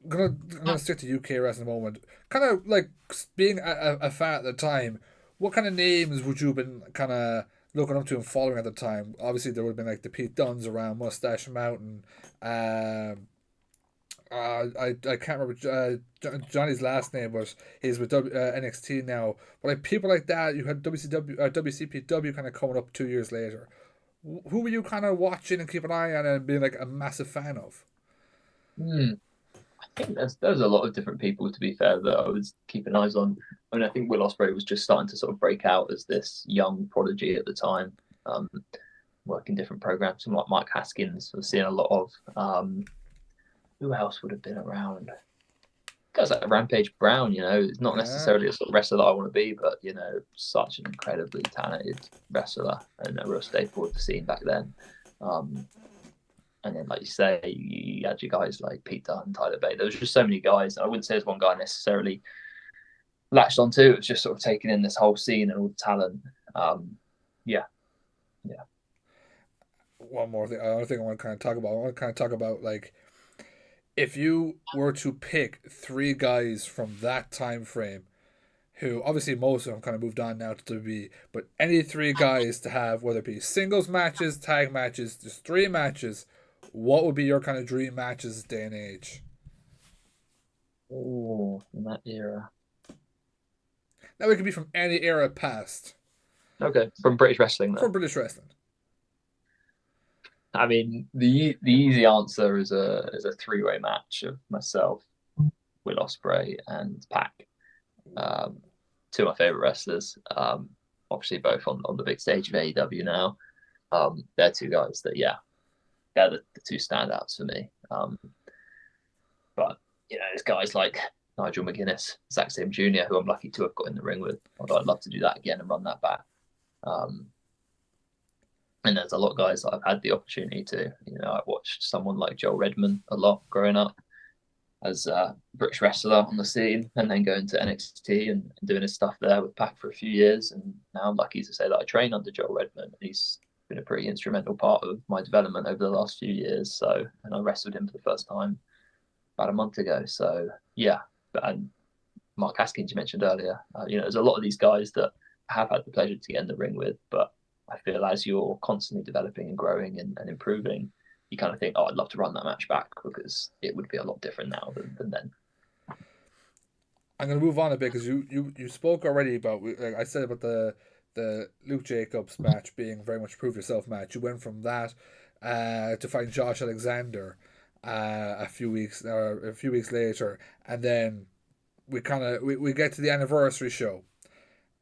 gonna stick to UK wrestling a moment. Kind of like being a fan at the time. What kind of names would you have been kind of looking up to and following at the time? Obviously, there would have been like the Pete Dunnes around Mustache Mountain. I can't remember Johnny's last name, but he's with NXT now. But like people like that, you had WCPW kind of coming up 2 years later. Who were you kind of watching and keep an eye on and being like a massive fan of? I think there's a lot of different people, to be fair, that I was keeping eyes on. I mean, I think Will Ospreay was just starting to sort of break out as this young prodigy at the time, working different programs. Someone like Mike Haskins, I was seeing a lot of. Who else would have been around? Guys like Rampage Brown, is not necessarily a sort of wrestler that I want to be, but such an incredibly talented wrestler and a real staple of the scene back then. And then, like you say, you had your guys like Pete Dunne, Tyler Bate. There was just so many guys. I wouldn't say there's one guy necessarily latched onto. It was just sort of taking in this whole scene and all the talent. Yeah. One more thing. Another thing I want to kind of talk about. I want to kind of talk about like if you were to pick three guys from that time frame, who obviously most of them kind of moved on now to WWE, but any three guys to have, whether it be singles matches, tag matches, just three matches, what would be your kind of dream matches this day and age? Oh, in that era. Now it could be from any era past. Okay, from British wrestling though. From British wrestling. I mean, the easy answer is a three-way match of myself, Will Ospreay, and Pac. Two of my favorite wrestlers. Obviously both on the big stage of AEW now. They're two guys that they're the two standouts for me. But there's guys like Nigel McGuinness, Zack Sabre Jr., who I'm lucky to have got in the ring with. Although I'd love to do that again and run that back. And there's a lot of guys that I've had the opportunity to. I watched someone like Joel Redman a lot growing up as a British wrestler on the scene, and then going to NXT and doing his stuff there with Pac for a few years. And now I'm lucky to say that I train under Joel Redman. He's been a pretty instrumental part of my development over the last few years. And I wrestled him for the first time about a month ago. So yeah, and Mark Haskins you mentioned earlier. There's a lot of these guys that I have had the pleasure to get in the ring with, but I feel as you're constantly developing and growing and improving, you kind of think, I'd love to run that match back because it would be a lot different now than then. I'm going to move on a bit because you spoke already about, like I said, about the Luke Jacobs match being very much prove yourself match. You went from that to find Josh Alexander a few weeks later, and then we get to the anniversary show,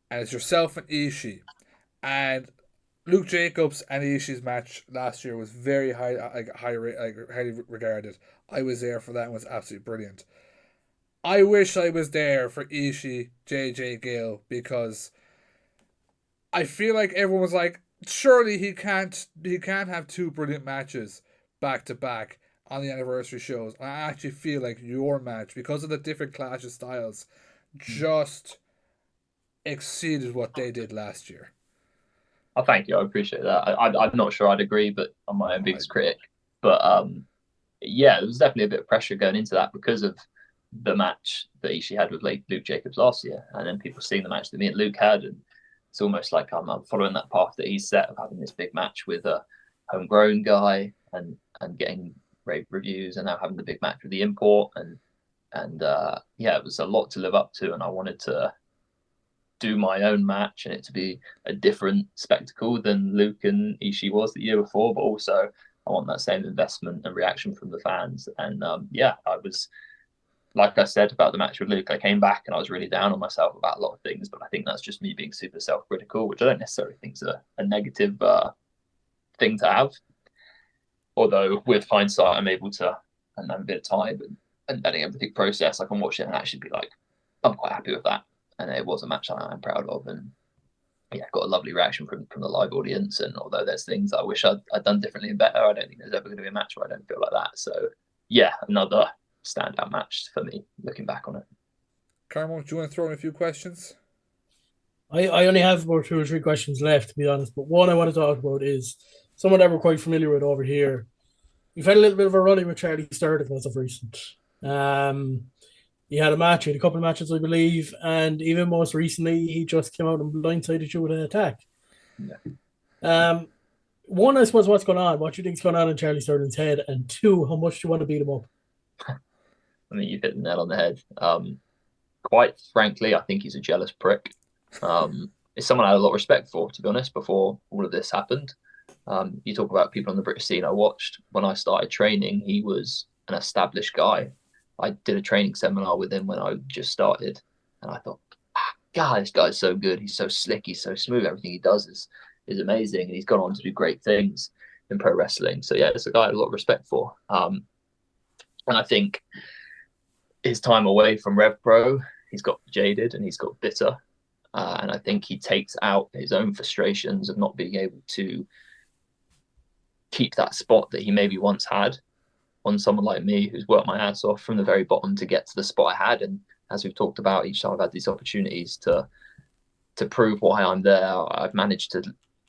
and it's yourself and Ishii, and Luke Jacobs and Ishii's match last year was very highly regarded. I was there for that and was absolutely brilliant. I wish I was there for Ishii JJ Gale because I feel like everyone was like, surely he can't have two brilliant matches back to back on the anniversary shows. I actually feel like your match, because of the different clash of styles, just exceeded what they did last year. Oh, thank you. I appreciate that. I'm not sure I'd agree, but I'm my own biggest critic. But there was definitely a bit of pressure going into that because of the match that Ishii had with Luke Jacobs last year, and then people seeing the match that me and Luke had, and it's almost like I'm following that path that he's set of having this big match with a homegrown guy and getting rave reviews, and now having the big match with the import, and it was a lot to live up to, and I wanted to do my own match and it to be a different spectacle than Luke and Ishii was the year before, but also I want that same investment and reaction from the fans. And I was, like I said about the match with Luke, I came back and I was really down on myself about a lot of things, but I think that's just me being super self-critical, which I don't necessarily think is a negative thing to have. Although with hindsight, I'm able to, and have a bit of time and letting everything process, I can watch it and actually be like, I'm quite happy with that. And it was a match that I'm proud of, and got a lovely reaction from the live audience. And although there's things I wish I'd done differently and better, I don't think there's ever going to be a match where I don't feel like that. So another standout match for me looking back on it. Carmo, do you want to throw in a few questions? I only have about 2 or 3 questions left, to be honest, but one I want to talk about is someone that we're quite familiar with over here. We've had a little bit of a run with Charlie Sturdick as of recent. He had a match, he had a couple of matches, I believe, and even most recently, he just came out and blindsided you with an attack. Yeah. One, I suppose, what's going on? What do you think's going on in Charlie Sterling's head? And two, how much do you want to beat him up? I mean, you've hit the nail on the head. Quite frankly, I think he's a jealous prick. It's someone I had a lot of respect for, to be honest, before all of this happened. You talk about people on the British scene I watched. When I started training, he was an established guy. I did a training seminar with him when I just started, and I thought, God, this guy's so good. He's so slick. He's so smooth. Everything he does is amazing, and he's gone on to do great things in pro wrestling. So yeah, it's a guy I have a lot of respect for. And I think his time away from RevPro, he's got jaded and he's got bitter. And I think he takes out his own frustrations of not being able to keep that spot that he maybe once had on someone like me who's worked my ass off from the very bottom to get to the spot I had. And as we've talked about, each time I've had these opportunities to prove why I'm there, I've managed to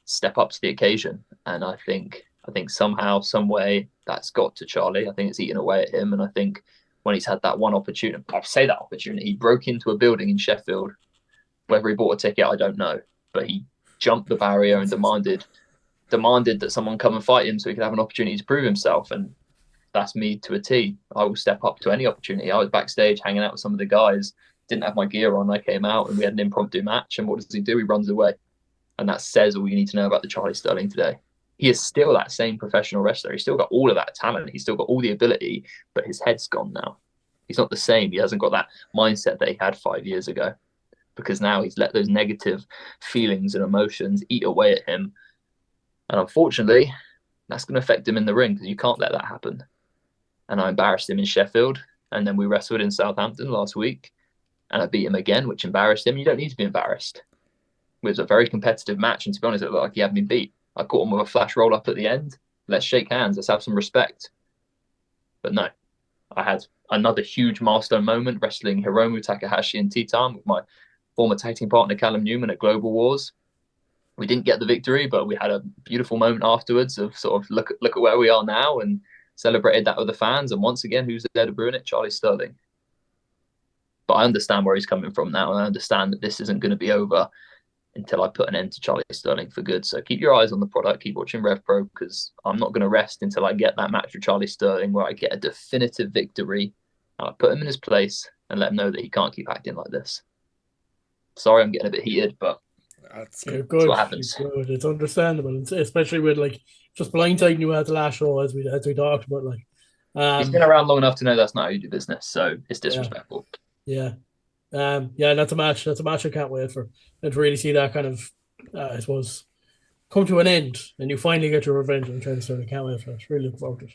step up to the occasion. And I think somehow, some way, that's got to Charlie. I think it's eaten away at him. And I think when he's had that one opportunity, I say that opportunity, he broke into a building in Sheffield. Whether he bought a ticket, I don't know. But he jumped the barrier and demanded that someone come and fight him so he could have an opportunity to prove himself. And that's me to a T. I will step up to any opportunity. I was backstage hanging out with some of the guys, didn't have my gear on. I came out and we had an impromptu match. And what does he do? He runs away. And that says all you need to know about the Charlie Sterling today. He is still that same professional wrestler. He's still got all of that talent. He's still got all the ability, but his head's gone now. He's not the same. He hasn't got that mindset that he had 5 years ago, because now he's let those negative feelings and emotions eat away at him. And unfortunately, that's going to affect him in the ring, because you can't let that happen. And I embarrassed him in Sheffield, and then we wrestled in Southampton last week, and I beat him again, which embarrassed him. You don't need to be embarrassed. It was a very competitive match, and to be honest, it looked like he had me beat. I caught him with a flash roll up at the end. Let's shake hands. Let's have some respect. But no, I had another huge milestone moment wrestling Hiromu Takahashi in T-Time with my former tag team partner Callum Newman at Global Wars. We didn't get the victory, but we had a beautiful moment afterwards of sort of look at where we are now, and celebrated that with the fans. And once again, who's there to ruin it? Charlie Sterling. But I understand where he's coming from now, and I understand that this isn't going to be over until I put an end to Charlie Sterling for good. So keep your eyes on the product, keep watching RevPro, because I'm not going to rest until I get that match with Charlie Sterling where I get a definitive victory, and I put him in his place and let him know that he can't keep acting like this. Sorry, I'm getting a bit heated, but that's what happens. Good. It's understandable, especially with like just blindsiding you at the last show, as we talked about. Like, he's been around long enough to know that's not how you do business, so it's disrespectful. Yeah. That's a match. That's a match I can't wait for, and to really see that kind of, I suppose, come to an end, and you finally get your revenge on Charlie Sterling. I can't wait for it. Really look forward to it.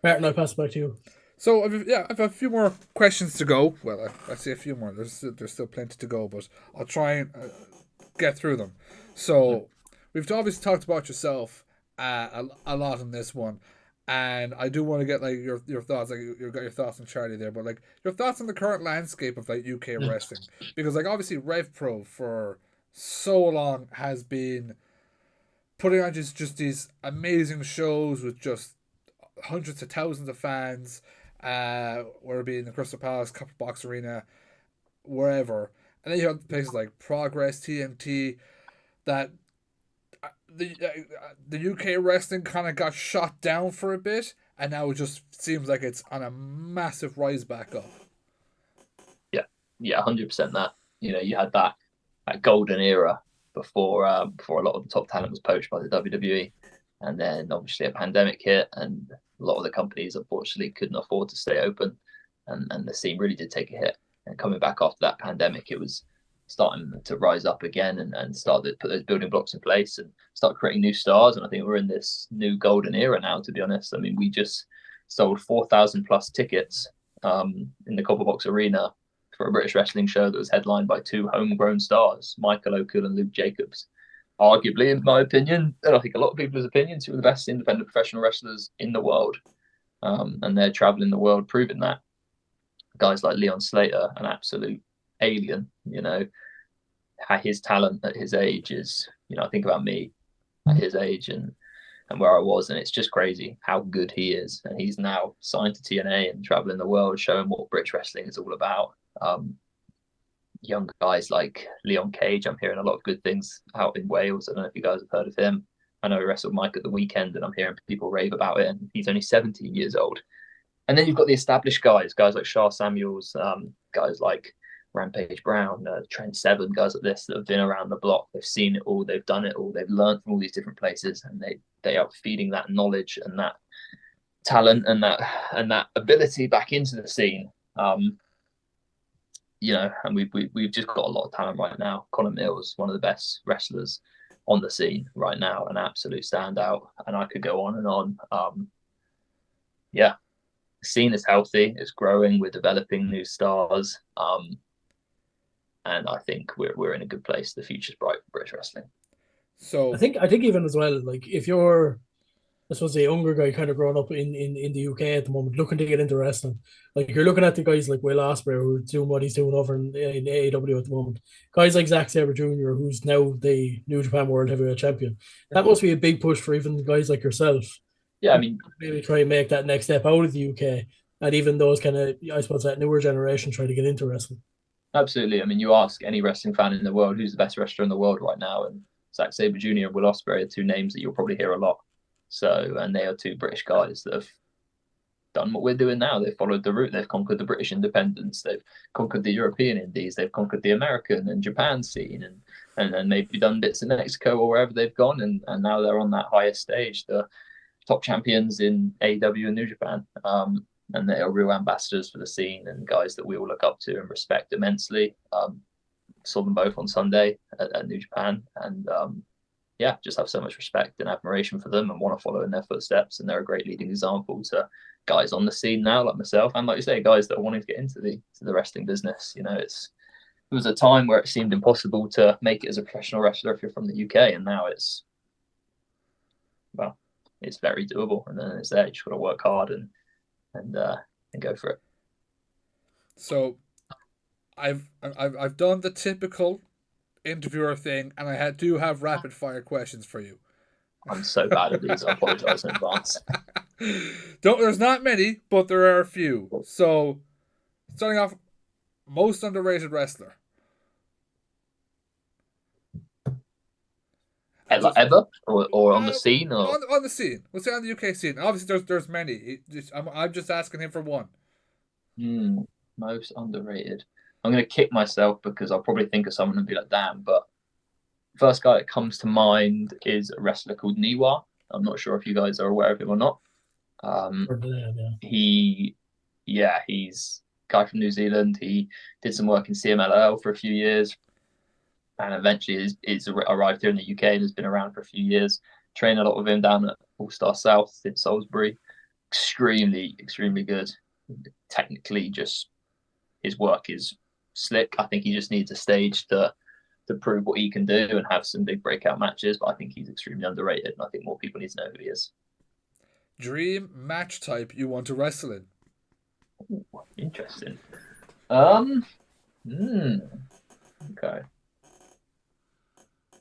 Martin, I'll pass it back to you. So I've a few more questions to go. Well, I say a few more. There's still plenty to go, but I'll try and get through them. So we've obviously talked about yourself a lot in this one, and I do want to get like your thoughts. Like you got your thoughts on Charlie there, but like your thoughts on the current landscape of like UK wrestling, because like obviously RevPro for so long has been putting on just these amazing shows with just hundreds of thousands of fans. Whether it be in the Crystal Palace, Copper Box Arena, wherever. And then you have places like Progress, TNT, that the UK wrestling kind of got shot down for a bit, and now it just seems like it's on a massive rise back up. Yeah, 100% that. You know, you had that golden era before a lot of the top talent was poached by the WWE, and then obviously a pandemic hit, and a lot of the companies unfortunately couldn't afford to stay open, and the scene really did take a hit. And coming back after that pandemic, it was starting to rise up again and start to put those building blocks in place and start creating new stars. And I think we're in this new golden era now, to be honest. I mean, we just sold 4,000 plus tickets in the Copper Box Arena for a British wrestling show that was headlined by two homegrown stars, Michael O'Cool and Luke Jacobs. Arguably, in my opinion, and I think a lot of people's opinions, two of the best independent professional wrestlers in the world. And they're traveling the world proving that. Guys like Leon Slater, an absolute alien, you know, his talent at his age is, you know, I think about me at his age and where I was, and it's just crazy how good he is. And he's now signed to TNA and traveling the world, showing what British wrestling is all about. Young guys like Leon Cage, I'm hearing a lot of good things out in Wales. I don't know if you guys have heard of him. I know he wrestled Mike at the weekend, and I'm hearing people rave about it. And he's only 17 years old, And then you've got the established guys like Shah Samuels, guys like Rampage Brown, Trent Seven, guys like this that have been around the block. They've seen it all, they've done it all, they've learned from all these different places, and they are feeding that knowledge and that talent and that ability back into the scene. You know, and we've just got a lot of talent right now. Conor Mills, one of the best wrestlers on the scene right now, an absolute standout, and I could go on and on. Yeah, the scene is healthy, it's growing, we're developing new stars, and I think we're in a good place. The future's bright for British wrestling. So I think even as well, like if you're, I suppose, a younger guy kind of growing up in the UK at the moment, looking to get into wrestling, like you're looking at the guys like Will Ospreay, who's doing what he's doing over in AEW at the moment. Guys like Zack Sabre Jr., who's now the New Japan World Heavyweight Champion. That must be a big push for even guys like yourself. Yeah, I mean, maybe try and make that next step out of the UK, and even those kind of, I suppose, that newer generation try to get into wrestling. Absolutely. I mean, you ask any wrestling fan in the world who's the best wrestler in the world right now, and Zack Sabre Jr. and Will Ospreay are two names that you'll probably hear a lot. So, and they are two British guys that have done what we're doing now. They've followed the route. They've conquered the British independence. They've conquered the European indies. They've conquered the American and Japan scene, and maybe done bits in Mexico or wherever they've gone. And now they're on that highest stage, the top champions in AEW and New Japan. And they are real ambassadors for the scene and guys that we all look up to and respect immensely. Saw them both on Sunday at New Japan, and yeah, just have so much respect and admiration for them and want to follow in their footsteps. And they're a great leading example to guys on the scene now, like myself, and like you say, guys that are wanting to get into the wrestling business. You know, it was a time where it seemed impossible to make it as a professional wrestler if you're from the UK, and now it's very doable. And then it's there. You just got to work hard and go for it. So, I've done the typical interviewer thing, and I do have rapid fire questions for you. I'm so bad at these. I apologize in advance. There's not many, but there are a few. So, starting off, most underrated wrestler. Ever? Or on the scene? Or? On the scene. We'll say on the UK scene. Obviously, there's many. I'm just asking him for one. Most underrated. I'm going to kick myself because I'll probably think of someone and be like, damn. But first guy that comes to mind is a wrestler called Niwa. I'm not sure if you guys are aware of him or not. He's a guy from New Zealand. He did some work in CMLL for a few years, and eventually he's arrived here in the UK and has been around for a few years. Trained a lot with him down at All Star South in Salisbury. Extremely, extremely good. Technically, just his work is slick. I think he just needs a stage to prove what he can do and have some big breakout matches. But I think he's extremely underrated, and I think more people need to know who he is. Dream match type you want to wrestle in? Ooh, interesting. Okay.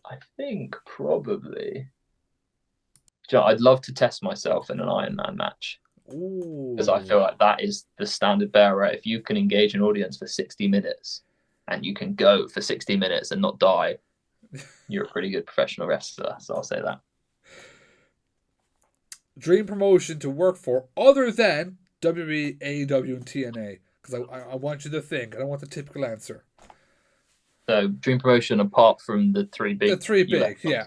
I think probably. I'd love to test myself in an Iron Man match. Because I feel like that is the standard bearer. If you can engage an audience for 60 minutes and you can go for 60 minutes and not die, you're a pretty good professional wrestler. So I'll say that. Dream promotion to work for other than WWE, AEW, and TNA? Because I want you to think. I don't want the typical answer. So dream promotion apart from the three big. The three big, yeah.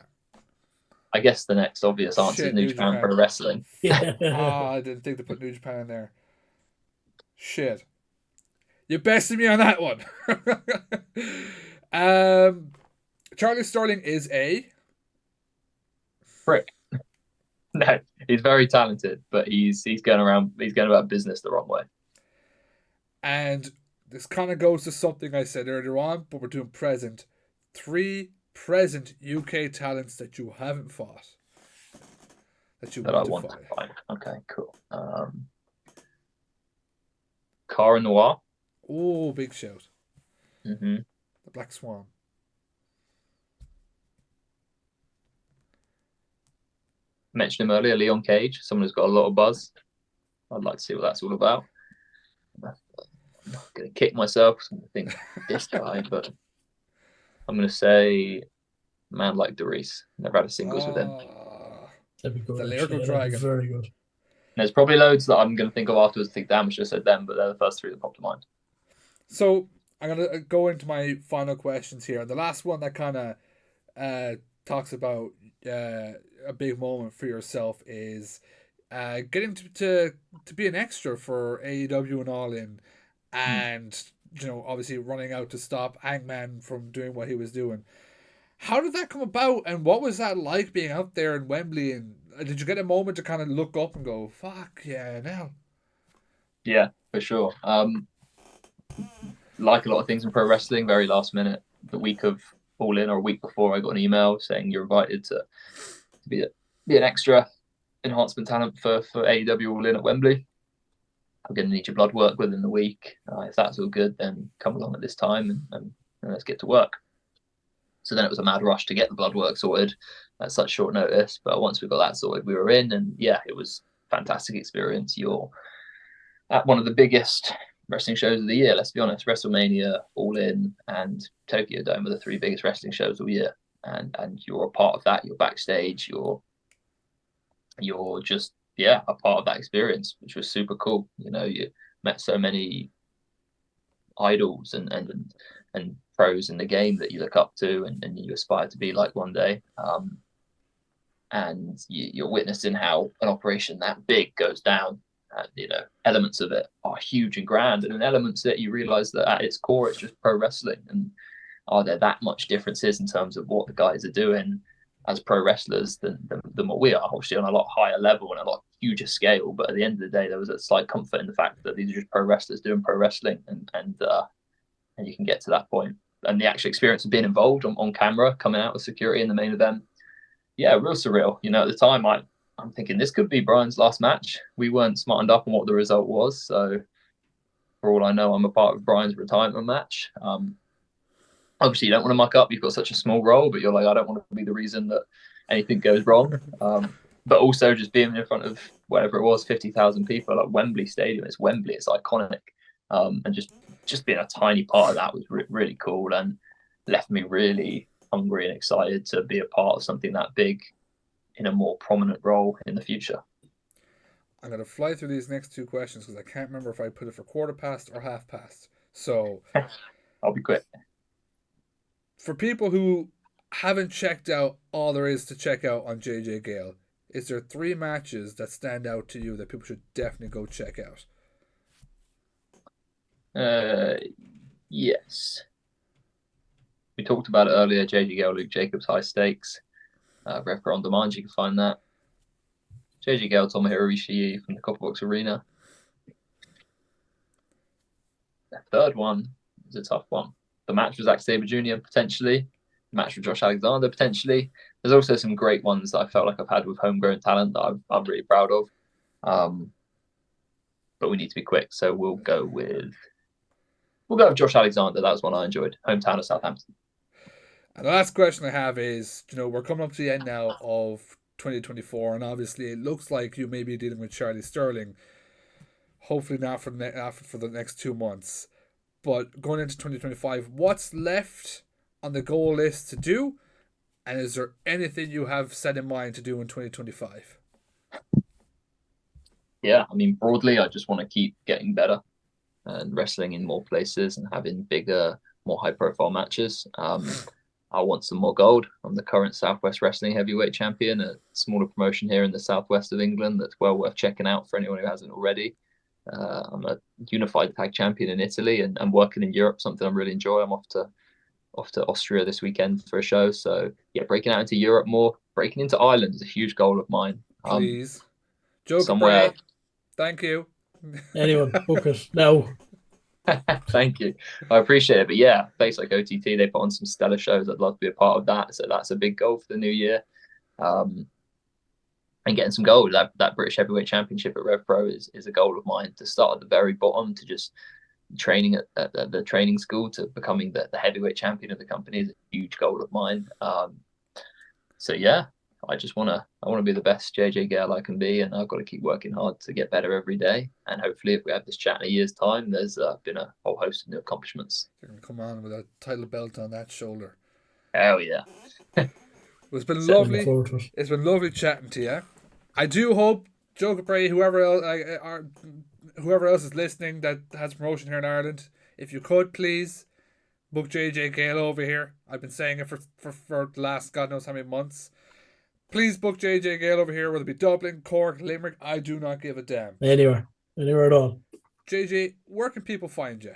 I guess the next obvious answer is New Japan Pro Wrestling. Yeah. I didn't think to put New Japan in there. Shit. You bested me on that one. Charlie Sterling is a prick. No, he's very talented, but he's going about business the wrong way. And this kind of goes to something I said earlier on, but we're doing present. 3 present UK talents that you haven't fought. That I want to fight. Okay, cool. Cara Noir. Oh, big shout. Mm-hmm. The Black Swan. Mentioned him earlier, Leon Cage, someone who's got a lot of buzz. I'd like to see what that's all about. I'm not going to kick myself because I'm going to think this guy, but I'm going to say a man like Doris. Never had a singles with him. That'd be good. The Lyrical Dragon. Very good. There's probably loads that I'm going to think of afterwards and think, damn, I should have said them, but they're the first 3 that pop to mind. So I'm going to go into my final questions here. The last one that kind of talks about a big moment for yourself is getting to be an extra for AEW and All In, and obviously running out to stop Hangman from doing what he was doing. How did that come about, and what was that like being out there in Wembley? And did you get a moment to kind of look up and go, "Fuck yeah, now"? Yeah, for sure. Like a lot of things in pro wrestling, very last minute. The week of All In or a week before, I got an email saying you're invited to be an extra enhancement talent for AEW All In at Wembley. I'm going to need your blood work within the week. If that's all good, then come along at this time and let's get to work. So then it was a mad rush to get the blood work sorted at such short notice. But once we got that sorted, we were in, and yeah, it was a fantastic experience. You're at one of the biggest wrestling shows of the year. Let's be honest, WrestleMania, All In, and Tokyo Dome are the 3 biggest wrestling shows of the year, and you're a part of that. You're backstage. You're just a part of that experience, which was super cool. You met so many idols and pros in the game that you look up to and you aspire to be like one day. And you're witnessing how an operation that big goes down. Elements of it are huge and grand, and in elements that you realize that at its core it's just pro wrestling. And are there that much differences in terms of what the guys are doing as pro wrestlers than what we are, obviously on a lot higher level and a lot huger scale? But at the end of the day, there was a slight comfort in the fact that these are just pro wrestlers doing pro wrestling, and you can get to that point. And the actual experience of being involved on camera, coming out with security in the main event, real surreal. At the time, I'm thinking this could be Brian's last match. We weren't smartened up on what the result was, so for all I know, I'm a part of Brian's retirement match. Obviously, you don't want to muck up. You've got such a small role, but you're like, I don't want to be the reason that anything goes wrong. But also just being in front of whatever it was, 50,000 people at Wembley Stadium. It's Wembley. It's iconic. And just being a tiny part of that was really cool and left me really hungry and excited to be a part of something that big in a more prominent role in the future. I'm going to fly through these next 2 questions because I can't remember if I put it for quarter past or half past. So I'll be quick. For people who haven't checked out all there is to check out on JJ Gale, is there 3 matches that stand out to you that people should definitely go check out? Yes. We talked about it earlier, JJ Gale, Luke Jacobs, High Stakes. RevPro On Demand, you can find that. JJ Gale, Tomohiro Ishii from the Copperbox Arena. The third one is a tough one. The match with Zack Sabre Jr. potentially. The match with Josh Alexander potentially. There's also some great ones that I felt like I've had with homegrown talent that I'm really proud of. But we need to be quick, so we'll go with Josh Alexander. That was one I enjoyed. Hometown of Southampton. And the last question I have is, we're coming up to the end now of 2024, and obviously it looks like you may be dealing with Charlie Sterling. Hopefully not for the next 2 months. But going into 2025, what's left on the goal list to do? And is there anything you have set in mind to do in 2025? Yeah, broadly, I just want to keep getting better and wrestling in more places and having bigger, more high-profile matches. I want some more gold. I'm the current Southwest Wrestling Heavyweight Champion, a smaller promotion here in the southwest of England that's well worth checking out for anyone who hasn't already. I'm a unified tag champion in Italy and working in Europe, something I really enjoy. I'm off to Austria this weekend for a show. So yeah, breaking out into Europe more, breaking into Ireland is a huge goal of mine. Please. Joe somewhere. Capri, thank you. Anyone, book it. No. Thank you. I appreciate it. But yeah, place like OTT, they put on some stellar shows. I'd love to be a part of that. So that's a big goal for the new year. And getting some gold. That British Heavyweight Championship at RevPro is a goal of mine, to start at the very bottom, to just training at the training school to becoming the heavyweight champion of the company is a huge goal of mine. So yeah, I want to be the best JJ Gale I can be, and I've got to keep working hard to get better every day. And hopefully, if we have this chat in a year's time, there's been a whole host of new accomplishments. You're gonna come on with a title belt on that shoulder. Hell yeah. It's been lovely. It's been lovely chatting to you. I do hope Joe Capri, whoever else is listening that has promotion here in Ireland, if you could please book JJ Gale over here. I've been saying it for the last God knows how many months. Please book JJ Gale over here, whether it be Dublin, Cork, Limerick. I do not give a damn. Anywhere at all. JJ, where can people find you?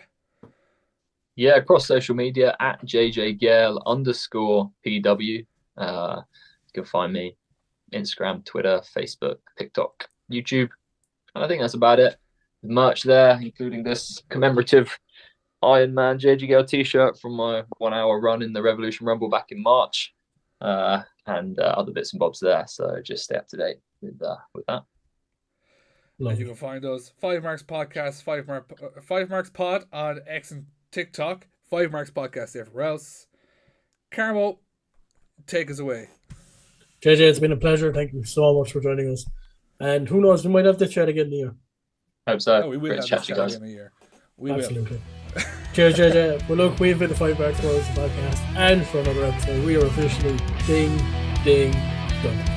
Yeah, across social media at JJ Gale _PW. You can find me Instagram, Twitter, Facebook, TikTok, YouTube. And I think that's about it. There's merch there, including this commemorative Iron Man JJ Gale t-shirt from my 1 hour run in the Revolution Rumble back in March. And other bits and bobs there. So just stay up to date with that. And you can find us FiveMarks Podcast, FiveMarks Pod on X and TikTok, FiveMarks Podcast everywhere else. Carmo, take us away. JJ, it's been a pleasure. Thank you so much for joining us. And who knows, we might have this chat again in a year. Hope so. Oh, we will have this chat again in a year. We Absolutely. will. Cheers, JJ. Well, look, we've been the FiveMarks Podcast, and for another episode, we are officially ding, ding, done.